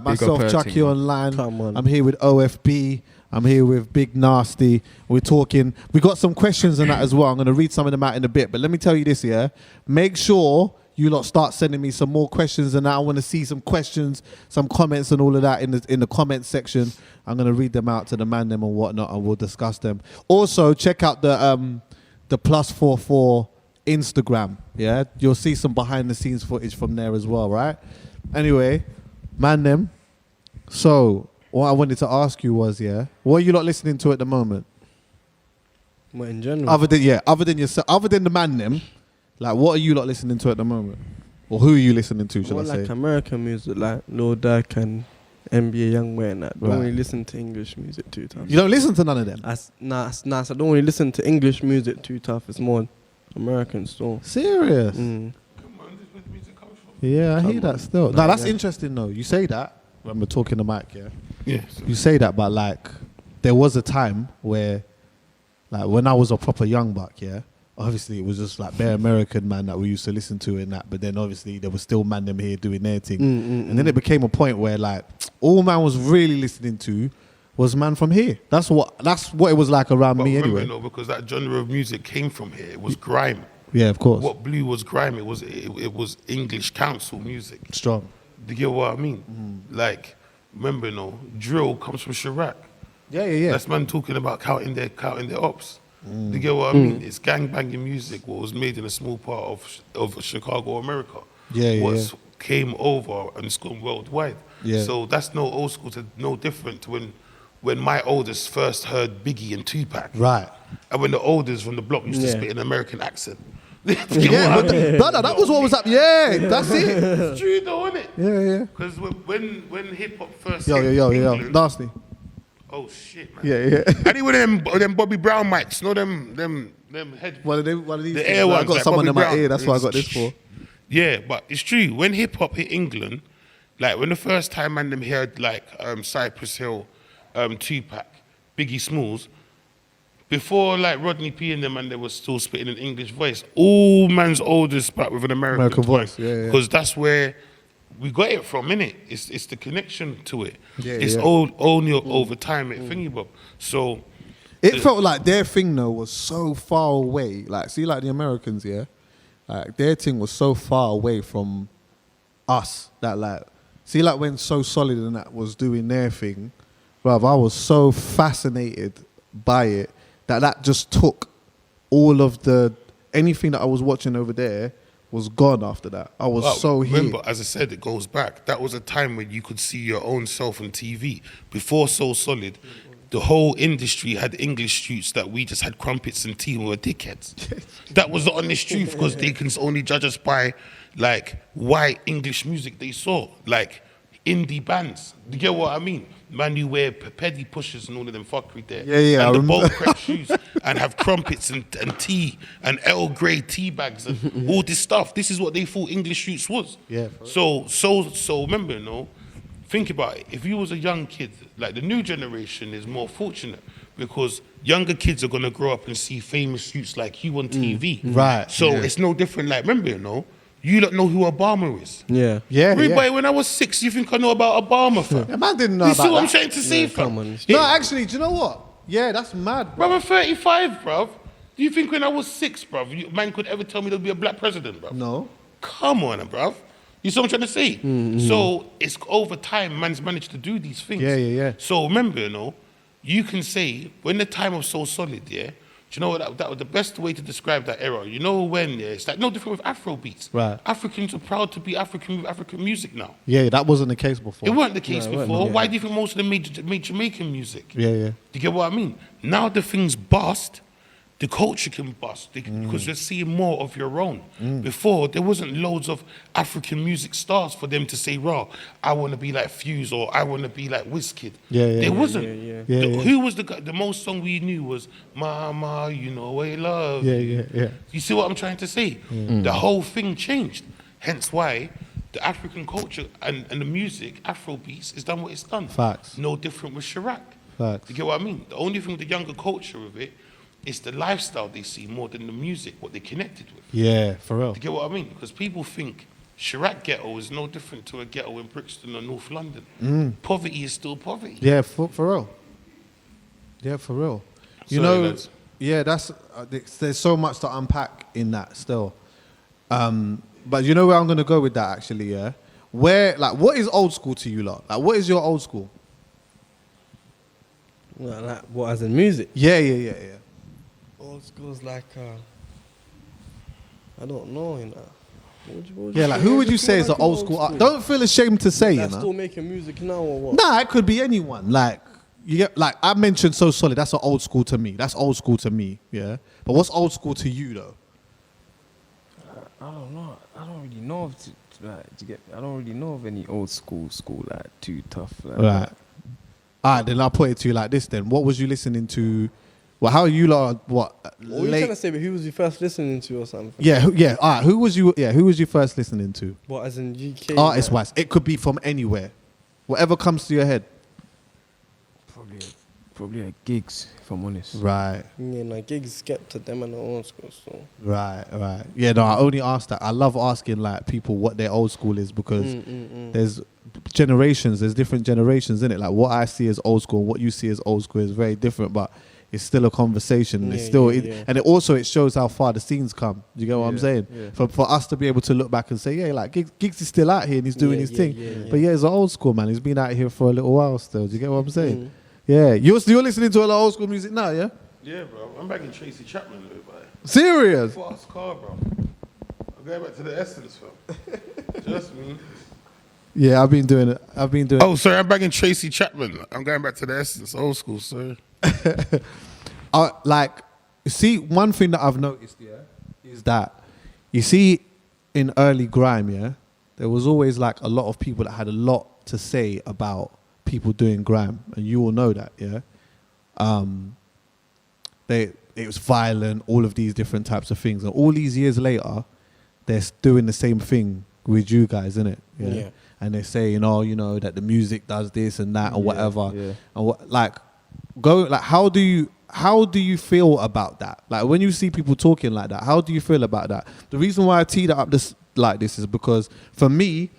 Myself, Chucky Online. I'm here with OFB. I'm here with Big Narstie. We're talking. We got some questions on that as well. I'm going to read some of them out in a bit. But let me tell you this, yeah. Make sure you lot start sending me some more questions, and I want to see some questions, some comments, and all of that in the comment section. I'm going to read them out to the man them and whatnot, and we'll discuss them. Also, check out the +44 Instagram. Yeah, you'll see some behind the scenes footage from there as well, right? Anyway, man them. So what I wanted to ask you was, what are you lot listening to at the moment? What in general? Other than yourself, other than the man them, what are you lot listening to at the moment? Or who are you listening to, shall I say? American music, like Lil Durk and NBA Youngboy and that. Don't really listen to English music too tough. You don't listen to none of them? Nah, so I don't really listen to English music too tough. It's more American still. Serious? Yeah, I hear that still. Now that's interesting though. You say that when we're talking the mic, yeah? Yeah. You say that, but there was a time where, when I was a proper young buck, yeah? Obviously it was just bare American man that we used to listen to and that, but then obviously there was still man them here doing their thing. And then it became a point where all man was really listening to was man from here. That's what it was like around me anyway. Because that genre of music came from here. It was grime. Yeah, of course. What blew was grime. It was English council music. Strong. Do you get what I mean? Remember, drill comes from Chirac. Yeah. That's man talking about counting their ops. You get what I mean? It's gangbanging music, what was made in a small part of Chicago, America. Came over and it's gone worldwide. Yeah. So that's no old school to no different to when my oldest first heard Biggie and Tupac. Right. And when the oldest from the block used to spit an American accent. Brother, that was what was up. Yeah, that's it. It's true though, isn't it? Yeah. Because when hip hop first Yo, England, Narstie. oh shit, man. Yeah. Any one of them Bobby Brown mics, no them head. One of these. The air I ones, got like someone Bobby in my Brown. ear. That's what I got this for. Yeah, but it's true. When hip hop hit England, like when the first time man them heard like Cypress Hill, Tupac, Biggie Smalls, before like Rodney P and them and they were still spitting an English voice, all man's oldest spat with an American voice. Yeah. Because that's where we got it from, innit? It's the connection to it. Yeah, it's only over time, thingy bob. So it felt like their thing though was so far away. Like, see, like the Americans, yeah, like their thing was so far away from us that like, see, like when So Solid and that was doing their thing, bruv, I was so fascinated by it that just took all of anything that I was watching over there was gone after that. I was remember, as I said, it goes back. That was a time when you could see your own self on TV. Before So Solid, the whole industry had English shoots that we just had crumpets and tea and we were dickheads. That was the honest truth because they can only judge us by like white English music they saw, like indie bands. Do you get what I mean? Man, you wear peddy pushers and all of them fuckery there. Yeah. And the bowl crepe shoes and have crumpets and tea and Earl Grey tea bags and all this stuff. This is what they thought English shoots was. Yeah. So remember, think about it. If you was a young kid, like the new generation is more fortunate because younger kids are gonna grow up and see famous shoots like you on TV. Right. So it's no different. Like, remember, you don't know who Obama is. Yeah. Everybody, when I was 6, you think I know about Obama, fam? Yeah, man didn't know You about see what that. I'm trying to say, fam? No, actually, do you know what? Yeah, that's mad, bro. Bro, I'm 35, bruv. Do you think when I was 6, bruv, man could ever tell me there'll be a black president, bruv? No. Come on, bruv. You see what I'm trying to say? So it's over time, man's managed to do these things. Yeah. So remember, you can say, when the time was So Solid, yeah, do you know what? That was the best way to describe that era. You know when, it's like no different with Afro beats. Right. Africans are proud to be African with African music now. Yeah, that wasn't the case before. It weren't the case No, it before. weren't, Why do you think most of them made Jamaican music? Yeah. Do you get what I mean? Now the things bust, the culture can bust because you're seeing more of your own. Before, there wasn't loads of African music stars for them to say, raw, I want to be like Fuse or I want to be like Wizkid. There wasn't. Who was the most song we knew was Mama, you know I love you. Yeah. You see what I'm trying to say? The whole thing changed. Hence why the African culture and the music, Afro beats, is done what it's done. Facts. No different with Chirac. Facts. You get what I mean? The only thing with the younger culture of it is the lifestyle they see more than the music, what they connected with. Yeah, for real. You get what I mean? Because people think Chirac ghetto is no different to a ghetto in Brixton or North London. Poverty is still poverty. Yeah, for real. Yeah, for real. There's so much to unpack in that still. But you know where I'm going to go with that actually, yeah? What is old school to you lot? Like, what is your old school? Well, like, what, as in music? Yeah. Old school's like, I don't know, Who would you say is an old school? Don't feel ashamed to say, That's still making music now or what? Nah, it could be anyone. Like, you get, like, I mentioned So Solid. That's an old school to me. That's old school to me, yeah? But what's old school to you, though? I don't know. I don't really know I don't really know of any old school like too tough. Like Right. that. All right, then I'll put it to you like this then. What was you listening to? Well, how are you lot, What were you trying to say, but who was you first listening to or something? Yeah. All right, who was you first listening to? What, as in UK? Artist-wise. It could be from anywhere. Whatever comes to your head. Probably at gigs, if I'm honest. Right. Yeah, no, gigs get to them and the old school, so. Right. Yeah, no, I only ask that. I love asking like people what their old school is because there's generations, there's different generations in it. Like what I see as old school, what you see as old school is very different, but it's still a conversation. It's still, and it shows how far the scenes come. Do you get what I'm saying? Yeah. For us to be able to look back and say, yeah, like Giggs is still out here and he's doing his thing. But yeah, he's an old school man. He's been out here for a little while still. Do you get what I'm saying? Yeah, you're listening to a lot of old school music now, yeah? Yeah, bro. I'm back in Tracy Chapman, everybody. Serious? Fast car, bro. I'm going back to the essence, fam. Just me. Yeah, I've been doing it. Oh, sorry, I'm back in Tracy Chapman. I'm going back to the essence, old school, sir. Like, see, one thing that I've noticed, is that, you see, in early grime, there was always like a lot of people that had a lot to say about people doing grime, and you all know that, it was violent, all of these different types of things, and all these years later, they're doing the same thing with you guys, innit? Yeah. And they're saying, oh, you know, that the music does this and that or whatever. Yeah. And how do you feel about that? Like, when you see people talking like that, how do you feel about that? The reason why I teed it up this is because, for me,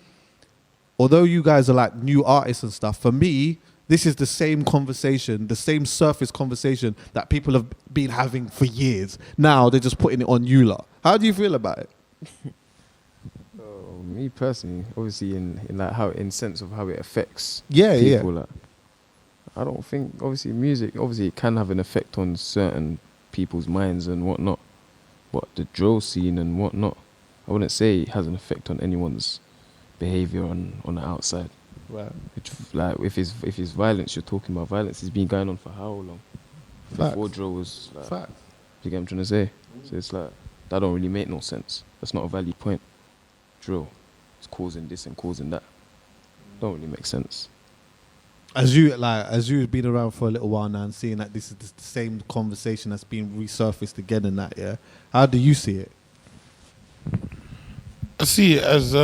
although you guys are like new artists and stuff, for me, this is the same conversation, the same surface conversation that people have been having for years. Now they're just putting it on you lot. How do you feel about it? Me personally, obviously in sense of how it affects people. Like, I don't think, obviously music, it can have an effect on certain people's minds and whatnot. But the drill scene and whatnot, I wouldn't say it has an effect on anyone's behavior on the outside. Right. Like, if it's violence, you're talking about violence. It's been going on for how long? Facts. Before drill was like, Facts. You get what I'm trying to say? So it's like, that don't really make no sense. That's not a valid point. Drill, it's causing this and causing that. Don't really make sense. As you've been around for a little while now and seeing that this is the same conversation that's been resurfaced again and that, how do you see it? I see it as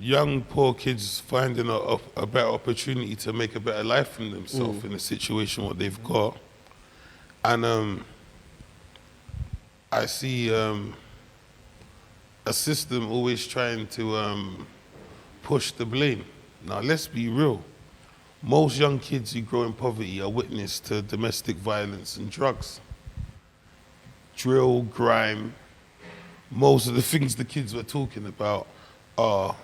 young poor kids finding a better opportunity to make a better life for themselves in a situation what they've got, and I see a system always trying to push the blame. Now, let's be real. Most young kids who grow in poverty are witness to domestic violence and drugs. Drill, grime, most of the things the kids were talking about are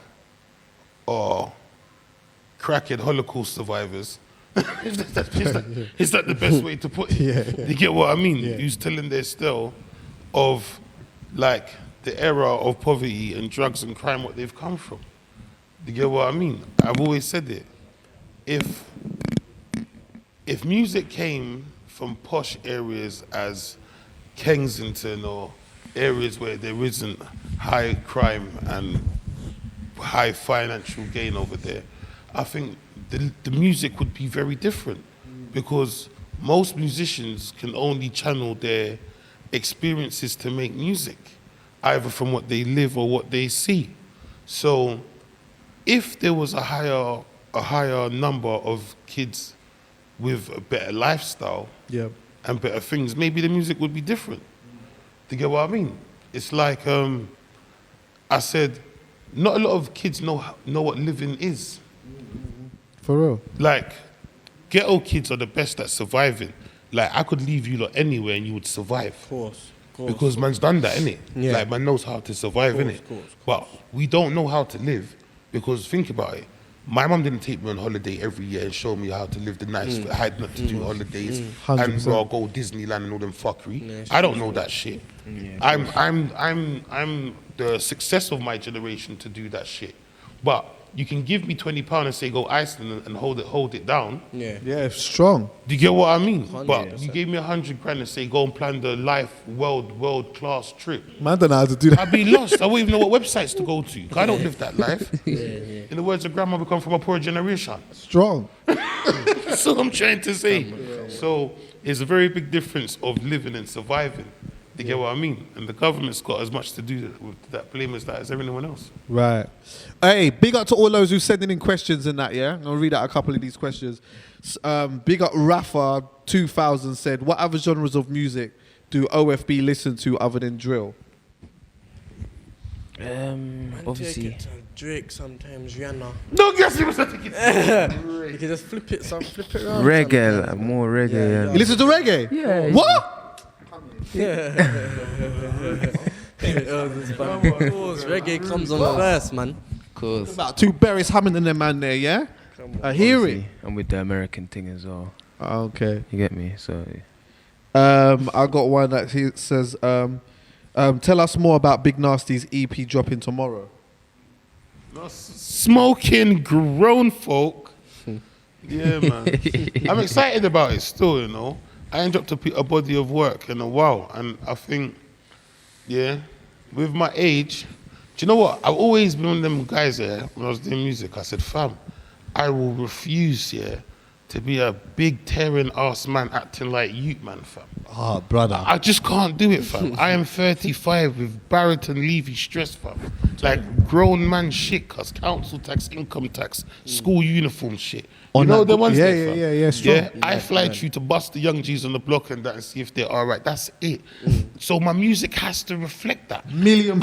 crackhead Holocaust survivors. Is that the best way to put it? Yeah. You get what I mean? Yeah. Who's telling their story of, like, the era of poverty and drugs and crime, what they've come from. You get what I mean? I've always said it. If music came from posh areas as Kensington or areas where there isn't high crime and high financial gain over there, I think the music would be very different, because most musicians can only channel their experiences to make music, either from what they live or what they see. So if there was a higher number of kids with a better lifestyle and better things, maybe the music would be different. Do you get what I mean? It's like I said, not a lot of kids know what living is. For real? Like, ghetto kids are the best at surviving. Like, I could leave you lot anywhere and you would survive. Of course. Because man's done that, innit? Yeah. Like, man knows how to survive, innit? But we don't know how to live, because think about it. My mum didn't take me on holiday every year and show me how to live the nice, how not to do holidays, and 100%. go Disneyland and all them fuckery. Yeah, I don't know that shit. I'm the success of my generation to do that shit. But you can give me £20 and say go Iceland and hold it down. Yeah, strong. Do you get what I mean? 100%. But you gave me £100 and say go and plan the world class trip. Man, don't know how to do that. I'd be lost. I wouldn't even know what websites to go to. 'Cause I don't live that life. In the words of grandma, we come from a poor generation. Strong. That's what I'm trying to say. So it's a very big difference of living and surviving. You get what I mean? And the government's got as much to do with that blame as everyone else. Right. Hey, big up to all those who sending in questions and that, yeah? I'll read out a couple of these questions. Big up Rafa 2000 said, what other genres of music do OFB listen to other than drill? Obviously. Drake sometimes, Rihanna. No, guess he was taking it. You can just flip it around. Reggae, like, more reggae. You listen to reggae? Yeah. What? Yeah. Of course, reggae comes on first, man. Of course. About two Barry's Hammond and them man there, yeah? I hear it. I'm with the American thing as well. Okay. You get me? So I got one that says, tell us more about Big Narstie's EP dropping tomorrow. Smoking grown folk. Yeah, man. I'm excited about it still, you know. I ain't dropped a body of work in a while. And I think, yeah, with my age, do you know what? I've always been one of them guys here when I was doing music. I said, fam, I will refuse, to be a big tearing ass man acting like you, man, fam. Oh, brother. I just can't do it, fam. I am 35 with Barrett and Levy stress, fam. Like grown man shit, cause council tax, income tax, school uniform shit. You know the ones there, fam? Yeah, strong. Yeah, I fly through to bust the young G's on the block and that and see if they're all right. That's it. So my music has to reflect that. Do you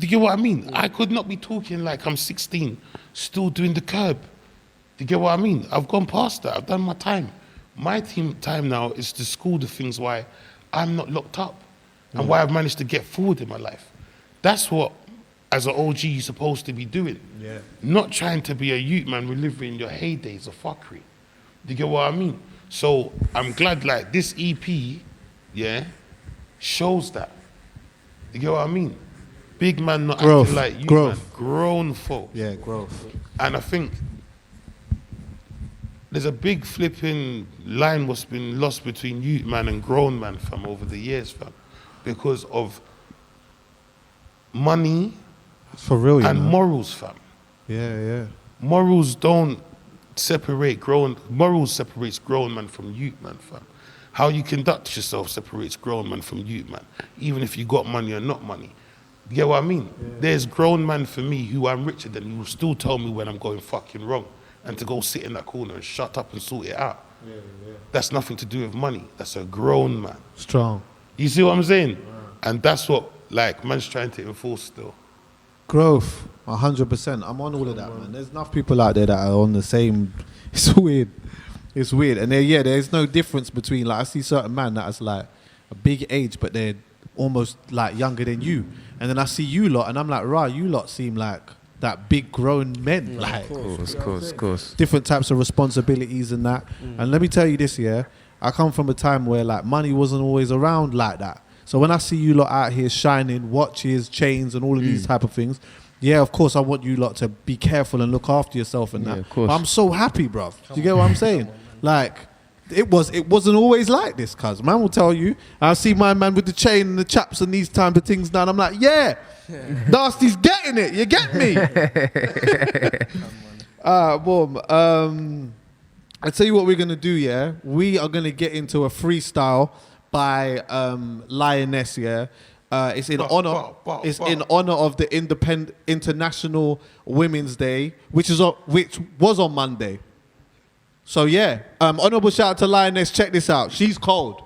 get what I mean? I could not be talking like I'm 16, still doing the curb. Do you get what I mean? I've gone past that. I've done my time. My time now is to school the things why I'm not locked up and why I've managed to get forward in my life. That's what, as an OG, you're supposed to be doing. Yeah. Not trying to be a youth man reliving your heydays of fuckery. Do you get what I mean? So I'm glad like this EP, shows that. Do you get what I mean? Big man not acting like you, man. Grown folk. Yeah, growth. And I think there's a big flipping line what's been lost between youth man and grown man, fam, over the years, fam. Because of money For real, and morals, fam. Yeah. Morals don't separate morals separates grown man from youth man, fam. How you conduct yourself separates grown man from youth man, even if you got money or not money. You get what I mean? Yeah. There's grown man for me who I'm richer than, who will still tell me when I'm going fucking wrong and to go sit in that corner and shut up and sort it out. Yeah. That's nothing to do with money. That's a grown man. Strong. You see what I'm saying? Yeah. And that's what like man's trying to enforce still. Growth, 100%. I'm on all of that, man. There's enough people out there that are on the same. It's weird. And there's no difference between, like, I see certain man that's like a big age, but they're almost like younger than you. And then I see you lot, and I'm like, right, you lot seem like that big grown men. Yeah, like, of course. Different types of responsibilities and that. And let me tell you this, I come from a time where like money wasn't always around like that. So when I see you lot out here shining watches, chains, and all of these type of things, of course I want you lot to be careful and look after yourself and that. Of course. But I'm so happy, bruv. Do you get what I'm saying? Like, it wasn't always like this, cuz. Man will tell you. I see my man with the chain and the chaps and these type of things now, and I'm like, Narstie's getting it. You get me? Boom. I tell you what we're going to do, We are going to get into a freestyle by Lioness, It's in honor of the International Women's Day, which was on Monday. So honorable shout out to Lioness. Check this out. She's cold.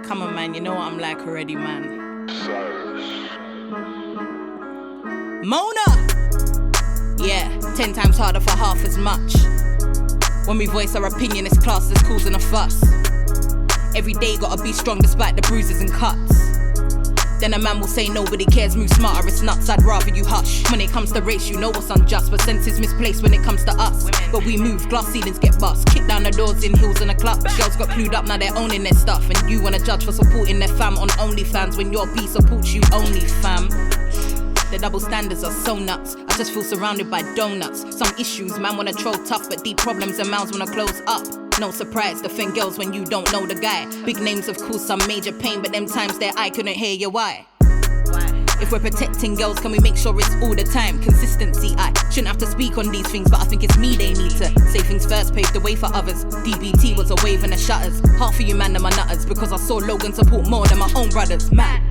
Come on, man. You know what I'm like already, man. Mona! 10 times harder for half as much. When we voice our opinion, it's classed as causing a fuss. Every day gotta be strong despite the bruises and cuts. Then a man will say nobody cares, move smarter, it's nuts, I'd rather you hush. When it comes to race, you know what's unjust, but sense is misplaced when it comes to us. But we move, glass ceilings get bust, kick down the doors in heels and a clutch. Girls got clued up, now they're owning their stuff. And you wanna judge for supporting their fam on OnlyFans when your B supports you only, fam. The double standards are so nuts. I just feel surrounded by donuts. Some issues, man wanna troll tough, but deep problems and mouths wanna close up. No surprise, defend girls when you don't know the guy. Big names have caused some major pain, but them times there I couldn't hear you why. If we're protecting girls, can we make sure it's all the time? Consistency, I shouldn't have to speak on these things, but I think it's me they need to say things first, pave the way for others. DBT was a wave and the shutters. Half of you man are my nutters, because I saw Logan support more than my own brothers. Mad.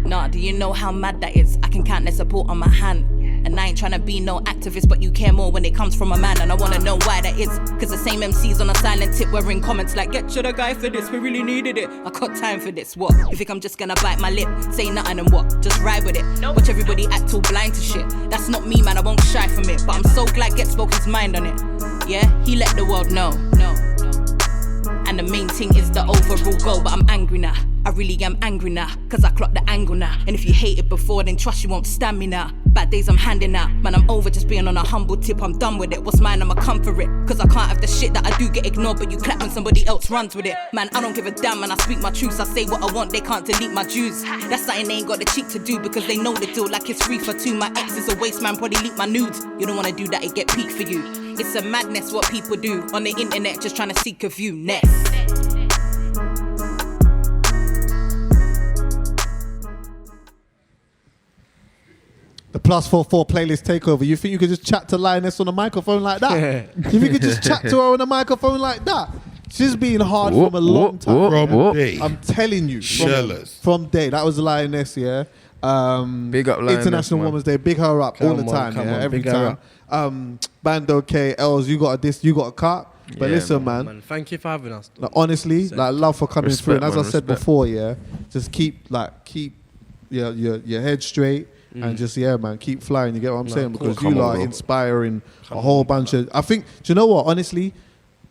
Nah, do you know how mad that is? I can count their support on my hand. And I ain't tryna be no activist, but you care more when it comes from a man. And I wanna know why that is. Cause the same MCs on a silent tip were in comments like, get to the guy for this, we really needed it. I got time for this, what? You think I'm just gonna bite my lip, say nothing and what? Just ride with it. Watch everybody act all blind to shit. That's not me, man, I won't shy from it. But I'm so glad Get spoke his mind on it. Yeah, he let the world know. And the the main thing is the overall goal. But I'm angry now, I really am angry now, cause I clocked the angle now. And if you hated before, then trust you won't stand me now. Bad days I'm handing out, man, I'm over just being on a humble tip. I'm done with it, what's mine, I'ma come for it. Cause I can't have the shit that I do get ignored, but you clap when somebody else runs with it. Man, I don't give a damn, man, I speak my truths. I say what I want, they can't delete my dues. That's something they ain't got the cheek to do, because they know the deal like it's free for two. My ex is a waste man, probably leak my nudes. You don't wanna do that, it get peak for you. It's a madness what people do on the internet, just trying to seek a view. Next. The +44 playlist takeover. You think you could just chat to Lioness on a microphone like that? You think you could just chat to her on a microphone like that? She's been hard from a long time. From day. I'm telling you. Shellers. From day. That was Lioness, yeah. Big up Lioness, International man. Women's Day. Big her up all the Come time, on, yeah. Every big her time. Bando K, Els, you got a this, you got a cut. But Yeah, listen, man. Thank you for having us. Like, honestly, like love for coming through. And as I Respect, said man, before, yeah, just keep your head straight and just man, keep flying. You get what I'm saying? Because you are inspiring a whole bunch of. I think. Do you know what? Honestly,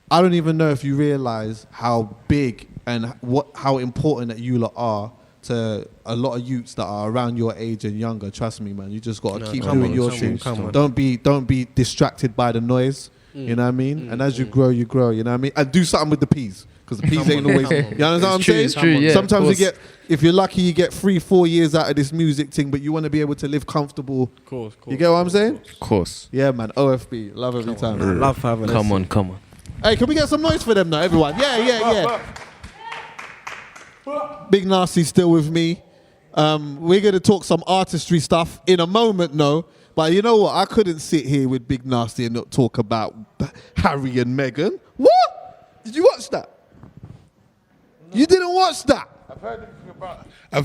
I don't even know if you realize how big and how important that you lot are to a lot of youths that are around your age and younger. Trust me, man. You just gotta keep doing your thing. Don't be distracted by the noise. You know what I mean? And as you grow, you know what I mean? And do something with the peas. Because the peas ain't always... You understand what I'm saying? It's true, yeah. Sometimes you get... If you're lucky, you get 3-4 years out of this music thing, but you want to be able to live comfortable. Of course. You get what I'm saying? Of course. Yeah, man. OFB. Love every time. I love having us. Come on. Hey, can we get some noise for them now, everyone? Yeah. Big Narstie still with me. We're going to talk some artistry stuff in a moment, no. But you know what? I couldn't sit here with Big Narstie and not talk about Harry and Meghan. What? Did you watch that? You didn't watch that? I've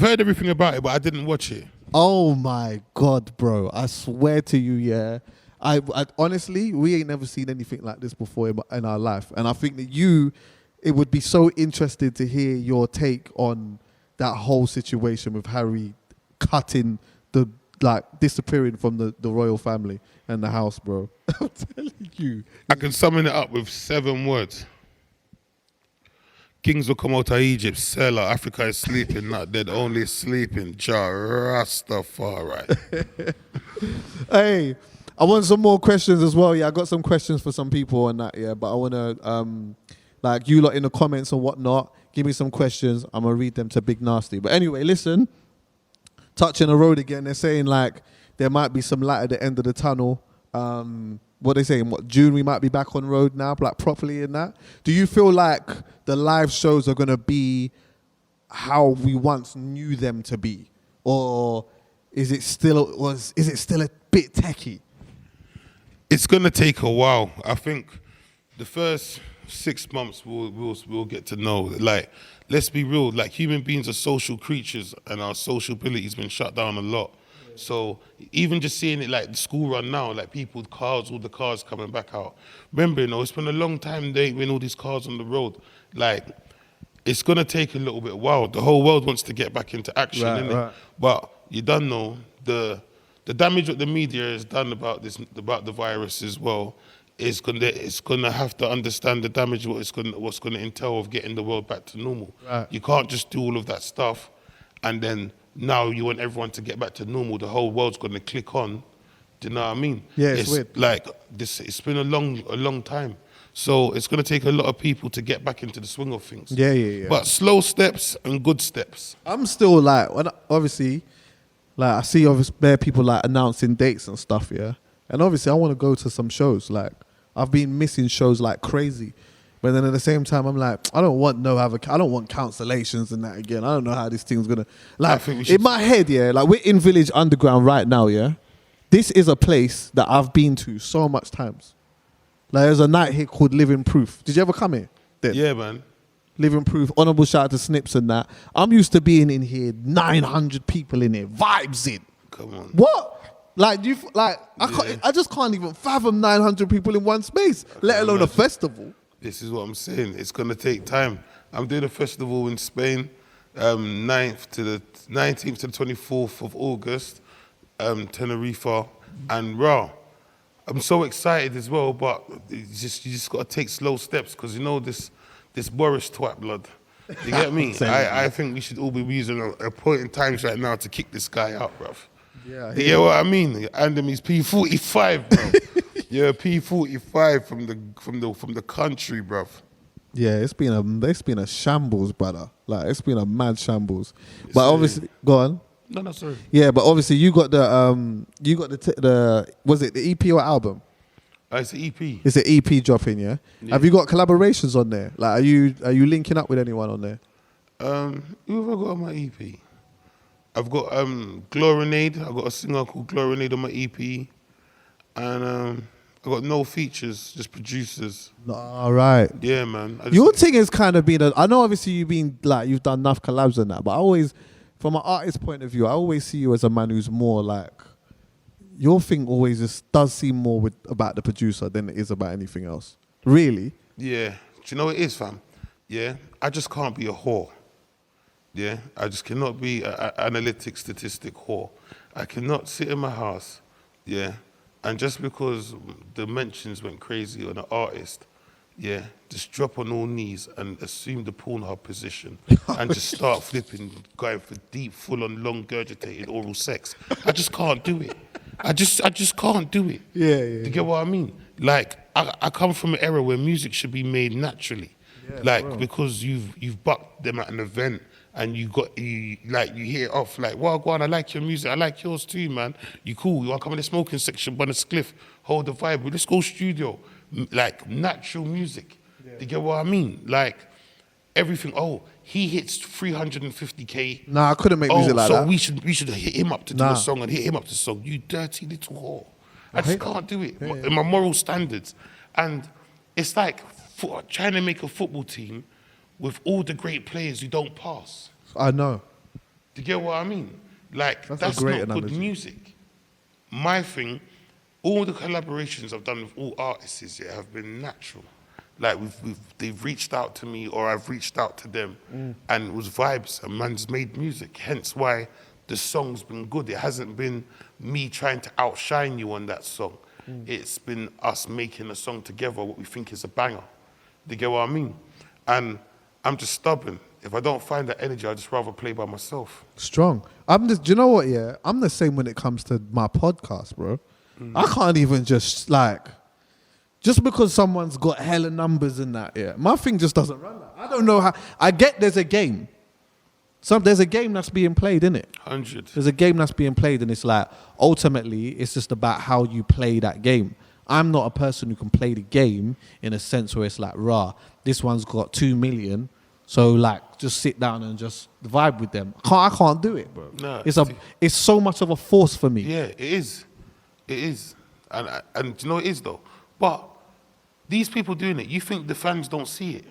heard everything about it, but I didn't watch it. Oh my God, bro. I swear to you, yeah. I honestly, we ain't never seen anything like this before in our life. And I think that it would be so interesting to hear your take on that whole situation with Harry cutting disappearing from the royal family and the house, bro. I'm telling you. I can summon it up with 7 words. Kings will come out of Egypt, Selah, Africa is sleeping, not dead, only sleeping, Jah Rastafari. Hey, I want some more questions as well. Yeah, I got some questions for some people on that, yeah, but I want to, you lot in the comments and whatnot, give me some questions. I'm going to read them to Big Narstie. But anyway, listen. Touching the road again, they're saying there might be some light at the end of the tunnel. What they saying? June we might be back on road now, properly in that. Do you feel like the live shows are gonna be how we once knew them to be, or is it still a bit techie? It's gonna take a while. I think the first 6 months we'll get to know. Let's be real. Human beings are social creatures, and our sociability's been shut down a lot. So even just seeing it the school run now, people with cars, all the cars coming back out. Remember, it's been a long time there ain't been all these cars on the road. It's gonna take a little bit while. The whole world wants to get back into action, innit? Right. But you don't know the damage that the media has done about the virus as well. It's gonna have to understand the damage what's gonna entail of getting the world back to normal. Right. You can't just do all of that stuff, and then now you want everyone to get back to normal. The whole world's gonna click on. Do you know what I mean? Yeah, it's weird. It's been a long time, so it's gonna take a lot of people to get back into the swing of things. Yeah. But slow steps and good steps. I'm still obviously, I see bare people announcing dates and stuff, yeah. And obviously, I want to go to some shows. I've been missing shows like crazy, but then at the same time, I'm I don't want cancellations and that again. I don't know how this thing's gonna in my head, yeah. We're in Village Underground right now, yeah. This is a place that I've been to so much times. There's a night here called Living Proof. Did you ever come here? Yeah, man. Living Proof. Honorable shout out to Snips and that. I'm used to being in here, 900 people in here, vibes in. Come on. What? I just can't even fathom 900 people in one space, let alone a festival. This is what I'm saying. It's gonna take time. I'm doing a festival in Spain, 19th to the 24th of August, Tenerife, and I'm so excited as well. But you just gotta take slow steps, because this this Boris twat blood. You get me? I think we should all be using a point in times right now to kick this guy out, bruv. Yeah, you get what I mean? And he's P45, bro. You're a P45 from the country, bruv. Yeah, it's been a shambles, brother. Like it's been a mad shambles. But obviously, go on. No, sorry. Yeah, but obviously you got the was it the EP or album? It's the EP. It's an EP dropping, yeah? Have you got collaborations on there? Like, are you linking up with anyone on there? Who have I got on my EP? I've got Glorinade. I've got a singer called Glorinade on my EP, and I got no features, just producers. All right. Yeah, man. Your thing has kind of been. I know, obviously, you've done enough collabs and that, but I always, from an artist point of view, I always see you as a man who's more like. Your thing always just does seem more about the producer than it is about anything else. Really? Yeah. Do you know what it is, fam? Yeah. I just can't be a whore. Yeah. I just cannot be an analytic, statistic whore. I cannot sit in my house, yeah, and just because the mentions went crazy on an artist, yeah, just drop on all knees and assume the Pornhub position and just start flipping, going for deep, full-on, long, gurgitated oral sex. I just can't do it. I just can't do it. Yeah. You get what I mean? Like, I come from an era where music should be made naturally. Yeah, like, bro. Because you've bucked them at an event and you hear it off like, well, go on, I like your music, I like yours too, man. You cool, you want to come in the smoking section, burn a spliff, hold the vibe, let's go studio. Like, natural music. Yeah. You get what I mean? Like, everything, he hits 350K. Nah, I couldn't make music like that. So we should hit him up to do a song and hit him up to song. You dirty little whore. I just can't do it. Yeah. In my moral standards. And it's like trying to make a football team with all the great players who don't pass. I know. Do you get what I mean? Like, that's not good music. My thing, all the collaborations I've done with all artists have been natural. Like, they've reached out to me or I've reached out to them and it was vibes and man's made music. Hence why the song's been good. It hasn't been me trying to outshine you on that song. It's been us making a song together, what we think is a banger. Do you get what I mean? And I'm just stubborn. If I don't find that energy, I'd just rather play by myself. Strong. Do you know what, yeah? I'm the same when it comes to my podcast, bro. I can't even just because someone's got hella numbers and that, yeah. My thing just doesn't run that. I don't know how. I get there's a game. There's a game that's being played, innit? 100. There's a game that's being played, and it's like, ultimately, it's just about how you play that game. I'm not a person who can play the game in a sense where it's like, this one's got 2 million, so like, just sit down and just vibe with them. I can't do it, bro. No, it's so much of a force for me. Yeah, it is. It is. And do you know what it is, though? But these people doing it, you think the fans don't see it?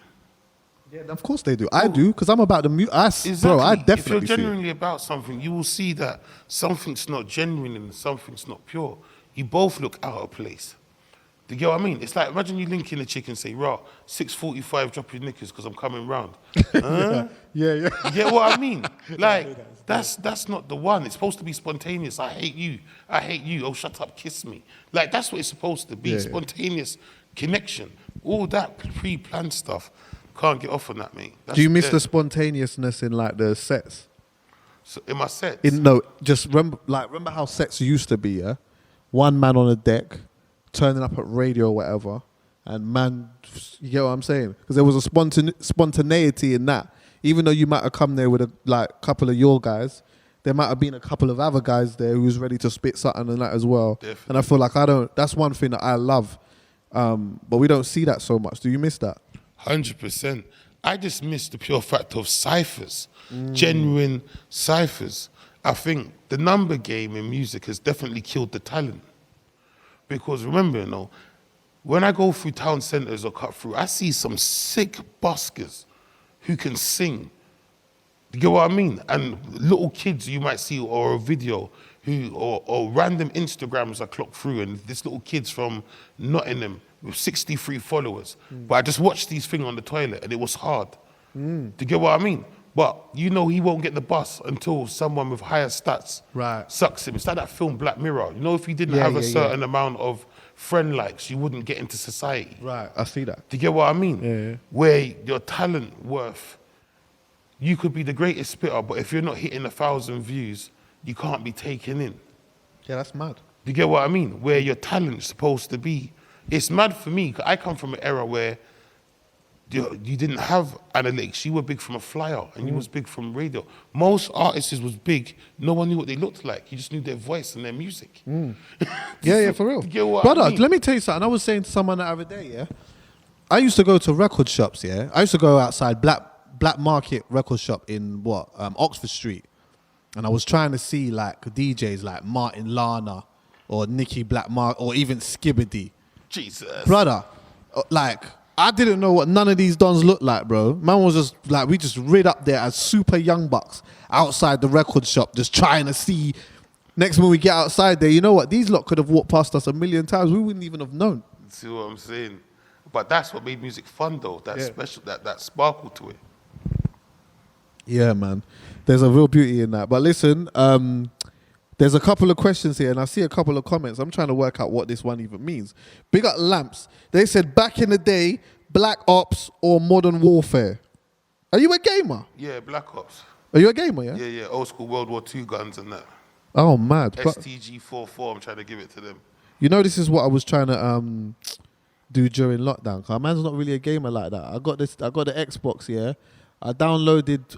Yeah, of course they do. I do, because I'm about the music. Exactly. Bro, I definitely If you're genuinely about something, you will see that something's not genuine and something's not pure. You both look out of place. Do you get what I mean? It's like, imagine you linking a chick and say, 6:45, drop your knickers because I'm coming round. Yeah. You get what I mean? Like, that's not the one. It's supposed to be spontaneous. I hate you. Oh, shut up, kiss me. Like, that's what it's supposed to be. Spontaneous connection. All that pre-planned stuff. Can't get off on that, mate. Do you miss the spontaneousness in like the sets? So in my sets? Just remember how sets used to be, yeah? One man on a deck, turning up at radio or whatever, and man, you get what I'm saying? Because there was a spontaneity in that. Even though you might have come there with a couple of your guys, there might have been a couple of other guys there who was ready to spit something and that as well. Definitely. And I feel like that's one thing that I love. But we don't see that so much. Do you miss that? 100%. I just miss the pure fact of ciphers, genuine ciphers. I think the number game in music has definitely killed the talent. Because remember, when I go through town centres or cut through, I see some sick buskers who can sing. You get what I mean? And little kids you might see or a video or random Instagrams I clock through, and this little kid's from Nottingham with 63 followers. But I just watched these things on the toilet and it was hard. Do you get what I mean? But he won't get the bus until someone with higher stats sucks him. It's like that film Black Mirror. If he didn't have a certain amount of friend likes, you wouldn't get into society. Right, I see that. Do you get what I mean? Yeah. Where your talent worth, you could be the greatest spitter, but if you're not hitting 1,000 views, you can't be taken in. Yeah, that's mad. Do you get what I mean? Where your talent's supposed to be. It's mad for me, 'cause I come from an era where you didn't have analytics. You were big from a flyer, and you was big from radio. Most artists was big. No one knew what they looked like. You just knew their voice and their music. Yeah, for real. You get what Brother, I mean? let me tell you something. I was saying to someone the other day, yeah? I used to go to record shops, yeah? I used to go outside Black Market record shop in Oxford Street. And I was trying to see like DJs like Martin Lana or Nicky Blackmark or even Skibbity. Jesus. Brother, like, I didn't know what none of these dons looked like, bro. Man was just like, we just rid up there as super young bucks outside the record shop, just trying to see. Next when we get outside there, you know what? These lot could have walked past us a million times. We wouldn't even have known. See what I'm saying? But that's what made music fun, though. That special, that sparkle to it. Yeah, man. There's a real beauty in that. But listen, there's a couple of questions here, and I see a couple of comments. I'm trying to work out what this one even means. Big up Lamps. They said, back in the day, Black Ops or Modern Warfare. Are you a gamer? Yeah, Black Ops. Are you a gamer, yeah? Yeah, old school World War II guns and that. Oh, mad. STG-44, I'm trying to give it to them. You know, this is what I was trying to do during lockdown. Cause man's not really a gamer like that. I got the Xbox, yeah. I downloaded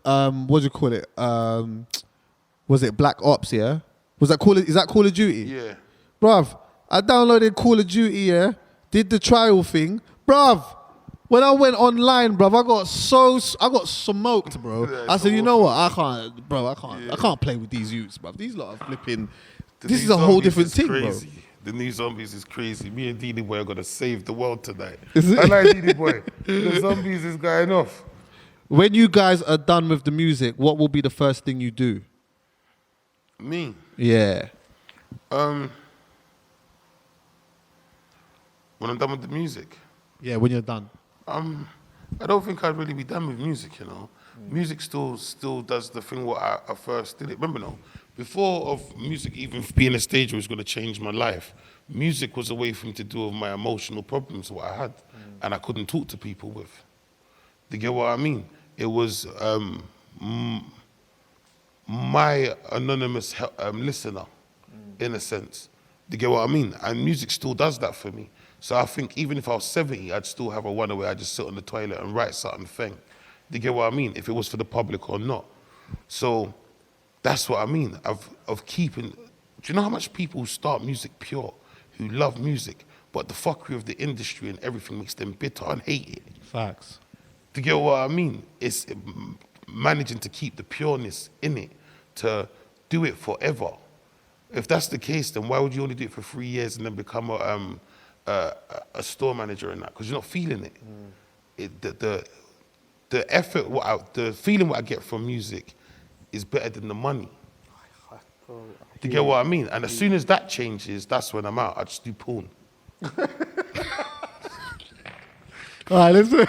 what do you call it? Was it Black Ops, yeah? Is that Call of Duty? Yeah. Bruv, I downloaded Call of Duty, yeah. Did the trial thing. Bruv, when I went online, bruv, I got smoked, bro. Yeah, I said, you know what? I can't play with these youths, bruv. These lot are flipping. This is a whole different thing, bro. The new zombies is crazy. Me and Dini Boy are gonna save the world tonight. Is it? I like Dini Boy. The zombies is going off. When you guys are done with the music, what will be the first thing you do? Me? Yeah. When I'm done with the music. Yeah, when you're done. I don't think I'd really be done with music, you know. Music still does the thing what I first did it. Remember, no, before of music even being a stage where it was going to change my life, music was a way for me to deal with my emotional problems, what I had, and I couldn't talk to people with. Do you get what I mean? It was my anonymous listener, in a sense. Do you get what I mean? And music still does that for me. So I think even if I was 70, I'd still have a one where I just sit on the toilet and write something thing. Do you get what I mean? If it was for the public or not. So that's what I mean, of keeping... Do you know how much people start music pure, who love music, but the fuckery of the industry and everything makes them bitter and hate it? Facts. Do you get what I mean? It's managing to keep the pureness in it, to do it forever. If that's the case, then why would you only do it for 3 years and then become a store manager and that? Because you're not feeling it. The effort, the feeling what I get from music is better than the money. Do you get what I mean? And as soon as that changes, that's when I'm out. I just do porn. All right, listen.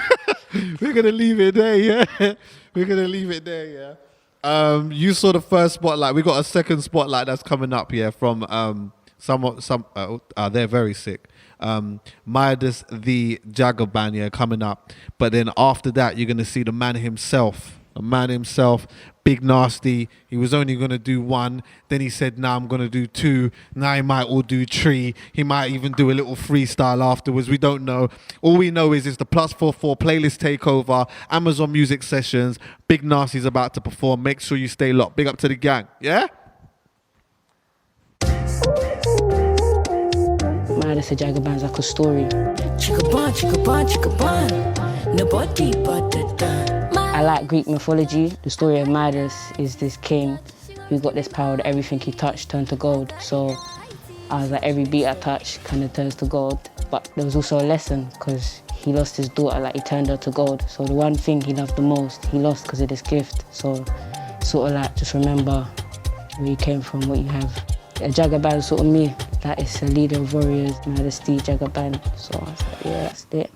We're going to leave it there, yeah? We're going to leave it there, yeah? You saw the first spotlight. We got a second spotlight that's coming up, yeah, from they're very sick. Midas the Jagger Band, yeah, coming up. But then after that, you're going to see the man himself, Big Narstie. He was only going to do one. Then he said, nah, I'm going to do two. Now he might all do three. He might even do a little freestyle afterwards. We don't know. All we know is it's the +44 playlist takeover, Amazon Music Sessions. Big Narstie's about to perform. Make sure you stay locked. Big up to the gang. Yeah? Midas the Jagger Band's like a story. I like Greek mythology. The story of Midas is this king who got this power that everything he touched turned to gold. So I was like, every beat I touch kind of turns to gold. But there was also a lesson because he lost his daughter, like he turned her to gold. So the one thing he loved the most, he lost because of this gift. So sort of like, just remember where you came from, what you have. A Jagger Band is sort of me. That is a leader of warriors, Midas the Jagger Band. So I was like, yeah, that's it.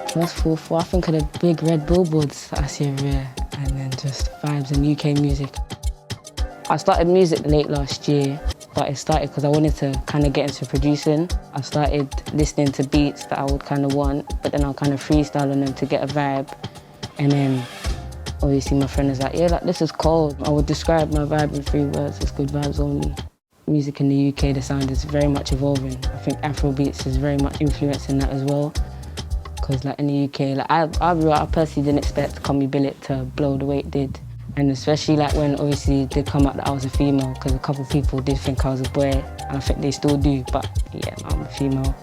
+44, I think of the big red billboards that I see everywhere, and then just vibes and UK music. I started music late last year, but it started because I wanted to kind of get into producing. I started listening to beats that I would kind of want, but then I'll kind of freestyle on them to get a vibe. And then obviously my friend is like, yeah, like, this is cold. I would describe my vibe in 3 words, it's good vibes only. Music in the UK, the sound is very much evolving. I think Afrobeats is very much influencing that as well. Because like in the UK, like I personally didn't expect Call Me Billet to blow the way it did. And especially like when obviously it did come out that I was a female, because a couple of people did think I was a boy, and I think they still do, but yeah, I'm a female.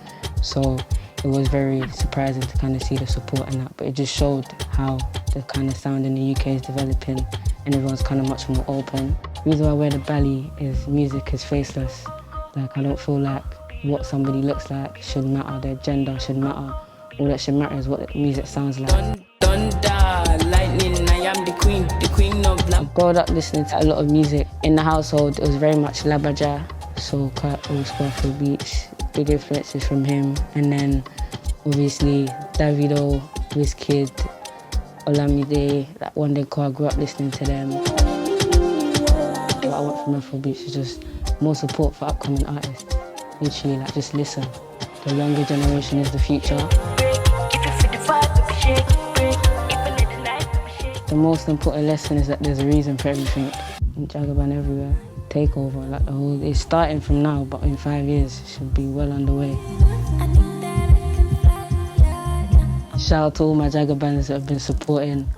So it was very surprising to kind of see the support in that, but it just showed how the kind of sound in the UK is developing and everyone's kind of much more open. The reason why I wear the belly is music is faceless. Like I don't feel like what somebody looks like should matter, their gender should matter. All that should matter is what the music sounds like. Lightning, I am the queen of love. I growing up listening to a lot of music. In the household, it was very much Labaja, so Kurt, all Afro beats, big influences from him. And then obviously Davido, Wizkid, Olamide, like One Day Call, I grew up listening to them. What I want from Afro beats is just more support for upcoming artists. Literally, like just listen. The younger generation is the future. The most important lesson is that there's a reason for everything. Jagaban everywhere, takeover, like the whole, it's starting from now, but in 5 years it should be well underway. Shout out to all my Jagabans that have been supporting.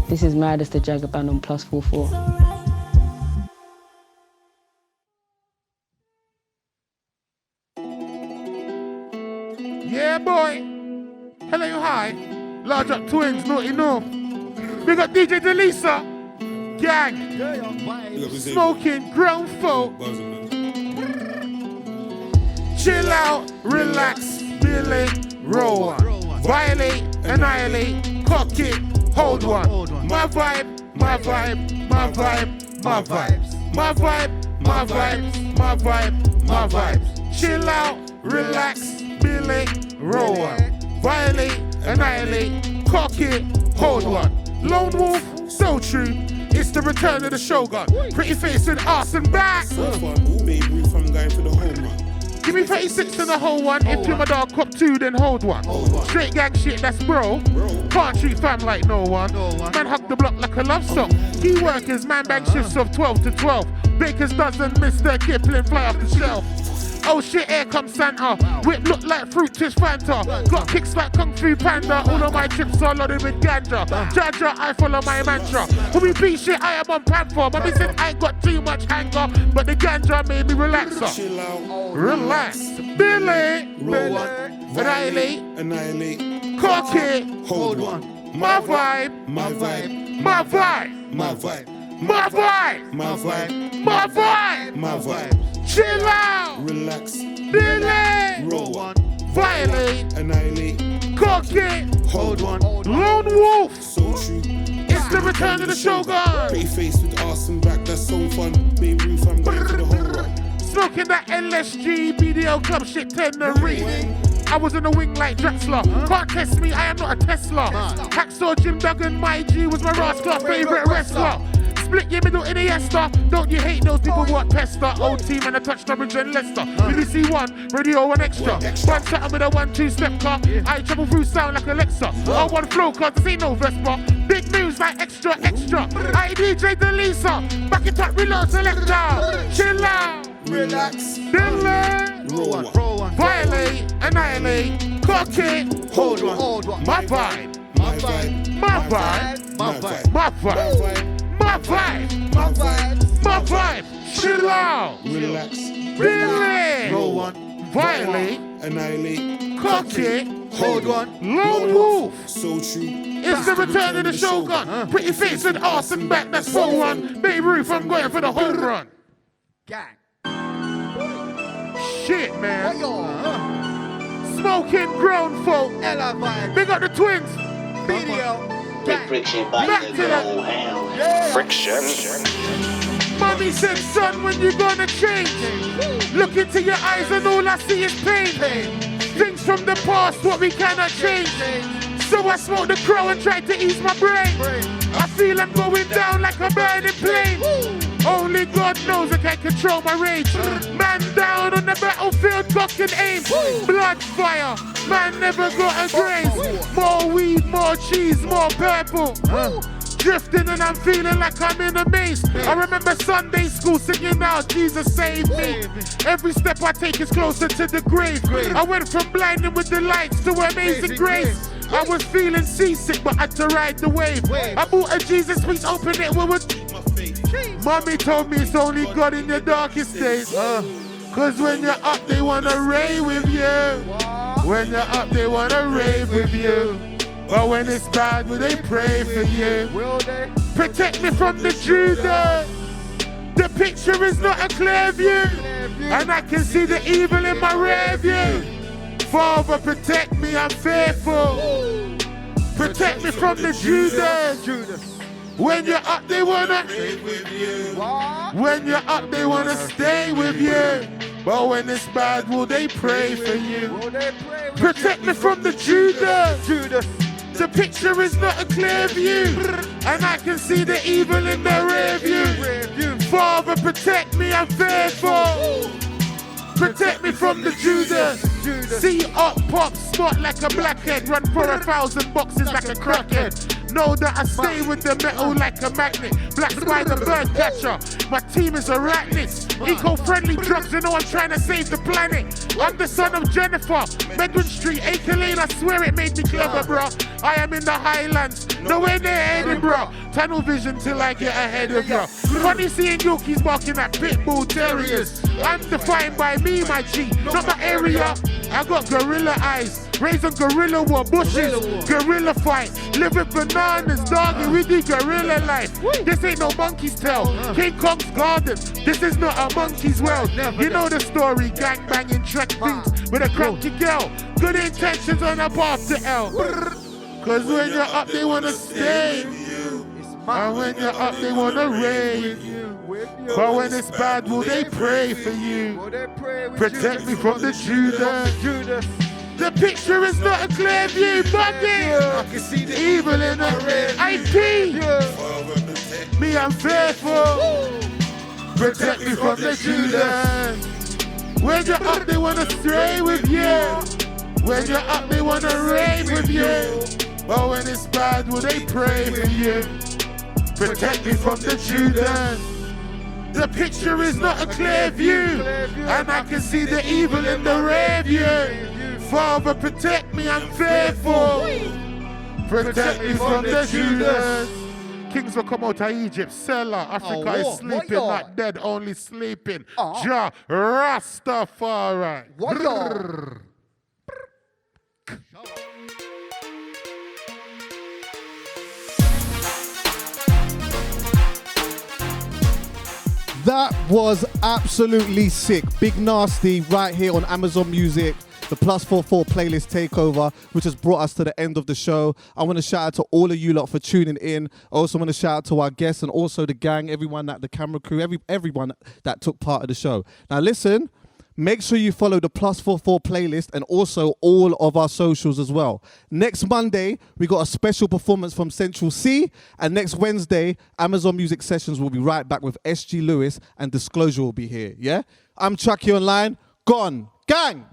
This is Maddest the Jagaban on +44. Yeah, boy. Hello, hi. Large up twins, naughty north. We got DJ Delisa. Gang. Smoking grown folk. Chill out, relax, Billy, roll one. Violate, annihilate, cock it, hold one. My vibe, my vibe, my vibe, my vibes. My vibe, my vibes, my vibe, my vibes. Chill out, relax, Billy, roll one. Violate, annihilate, cock it, hold one. Lone wolf, so true. It's the return of the Shogun. Pretty face and ass and back. So fun, baby, from going for the whole run. Give me 36 and the whole one. If you're my dog, cop 2, then hold one. Straight gang shit, that's bro. Can't treat fam like no one. Man hug the block like a love song. Key workers, man bang shifts of 12 to 12. Bakers dozen, Mr. Kipling, fly off the shelf. Oh shit, here comes Santa. Whip look like fruit twist Fanta. Got kicks like Kung Fu Panda. All of my chips are loaded with ganja. Jaja, I follow my mantra. When we beat shit, I am on platform. Mommy said I ain't got too much anger, but the ganja made me relax. Chill out, relax. Billy, roll one. Annihilate, cock it, hold one. My vibe, my vibe, my vibe, my vibe, my vibe, my vibe, my vibe, my vibe. Chill out, relax, Billy, roll one. Violate, annihilate, cock it, hold one. Lone wolf, so true. It's the return of the Shogun. Pretty face with arse and back, that's so fun. Baby Ruth, I'm going for the whole run. Smoking that LSG, BDL club shit, Tenerife. I was in the wing like Drexler. Can't test me, I am not a Tesla. Hacksaw Jim Duggan, my G was my rascal favorite wrestler. Split your middle in a Yester. Don't you hate those people what pester? Old team and a touch Norwich and Leicester. BBC One, radio 1 extra. One something with a 1-2 step car. I travel through sound like Alexa. All one flow cause this ain't no Vespa. Big moves like extra. I DJ Delisa. Back it up, reload selector. Chill out. Relax. Delay. Roll one. Violate. Annihilate. Cock it. Hold one. My vibe. My vibe. My vibe. My vibe. My vibe. My vibe, my vibe, my vibe, chill out, relax, Billy, roll one, violate, annihilate, cock it, hold one, lone wolf, so true. It's the return of the Shogun. Pretty face and arse and back, that's 4-1. Baby Ruth, I'm going for the home run. Gang. Shit, man. Smoking grown folk. They got the twins. BDL. Big friction, back to the whole house. Friction. Mommy said, son, when you gonna change? Look into your eyes and all I see is pain. Things from the past, what we cannot change. So I smoked the crow and tried to ease my brain. I feel I'm going down like a burning plane. Only God knows I can't control my rage. Man down on the battlefield, cock and aim. Blood fire, man never got a grace. More weed, more cheese, more purple. Drifting and I'm feeling like I'm in a maze. I remember Sunday school singing out, Jesus save me. Every step I take is closer to the grave. I went from blinding with the lights to amazing grace. I was feeling seasick, but I had to ride the wave. I bought a Jesus piece, open it with Mommy told me it's only God in the darkest days. Cause when you're up, they wanna rave with you. When you're up, they wanna rave with you. But when it's bad, will they pray for you? Will they? Protect me from the Judas. The picture is not a clear view. And I can see the evil in my rear view. Father, protect me, I'm fearful. Protect me from the Judas. When you're up, they wanna rave with you. When you're up, they wanna stay with you. But when it's bad, will they pray for you? Protect me from the Judas. The picture is not a clear view, and I can see the evil in the rear view. Father, protect me, I'm fearful. Protect me from the Judas. See up, pop, spot like a blackhead. Run for 1,000 boxes like a crackhead. Know that I stay with the metal like a magnet. Black spider, bird catcher. My team is arachnids. Eco-friendly drugs, you know I'm trying to save the planet. I'm the son of Jennifer. Medwin Street, Acre Lane, I swear it made me clever, bro. I am in the Highlands, nowhere near Edinburgh. Tunnel vision till I get ahead of ya. Funny seeing Yorkies barking at pit bull terriers. I'm defined by me, my G, not my area. I got gorilla eyes, raised on gorilla war bushes, gorilla fight. Live with bananas, doggy, we do gorilla life. This ain't no monkey's tail, King Kong's garden. This is not a monkey's world. You know the story, gang banging track beats with a cranky girl. Good intentions on a path to L. Cause when you're up, they wanna stay. And when you're up, they wanna rave. But when it's bad, will they pray for you? Protect me from the Judas. The picture is not a clear view, bucket. I can see the evil in the red. IP. Me, I'm fearful. Protect me from the Judas. When you're up, they wanna stray with you. When you're up, they wanna rave with you. But when it's bad, will they pray for you? Protect me from the Judas. The picture is not a clear view, and I can see the evil in the rear view. Father, protect me, I'm fearful. Protect me from the Judas. Kings will come out of Egypt, Selah, Africa is sleeping, not dead, only sleeping. Jah Rastafari. That was absolutely sick. Big Narstie right here on Amazon Music, the +44 playlist takeover, which has brought us to the end of the show. I want to shout out to all of you lot for tuning in. I also want to shout out to our guests and also the gang, everyone, the camera crew, everyone that took part of the show. Now listen, make sure you follow the +44 playlist and also all of our socials as well. Next Monday, we got a special performance from Central C. And next Wednesday, Amazon Music Sessions will be right back with SG Lewis and Disclosure will be here, yeah? I'm Chucky Online. Gone. Gang!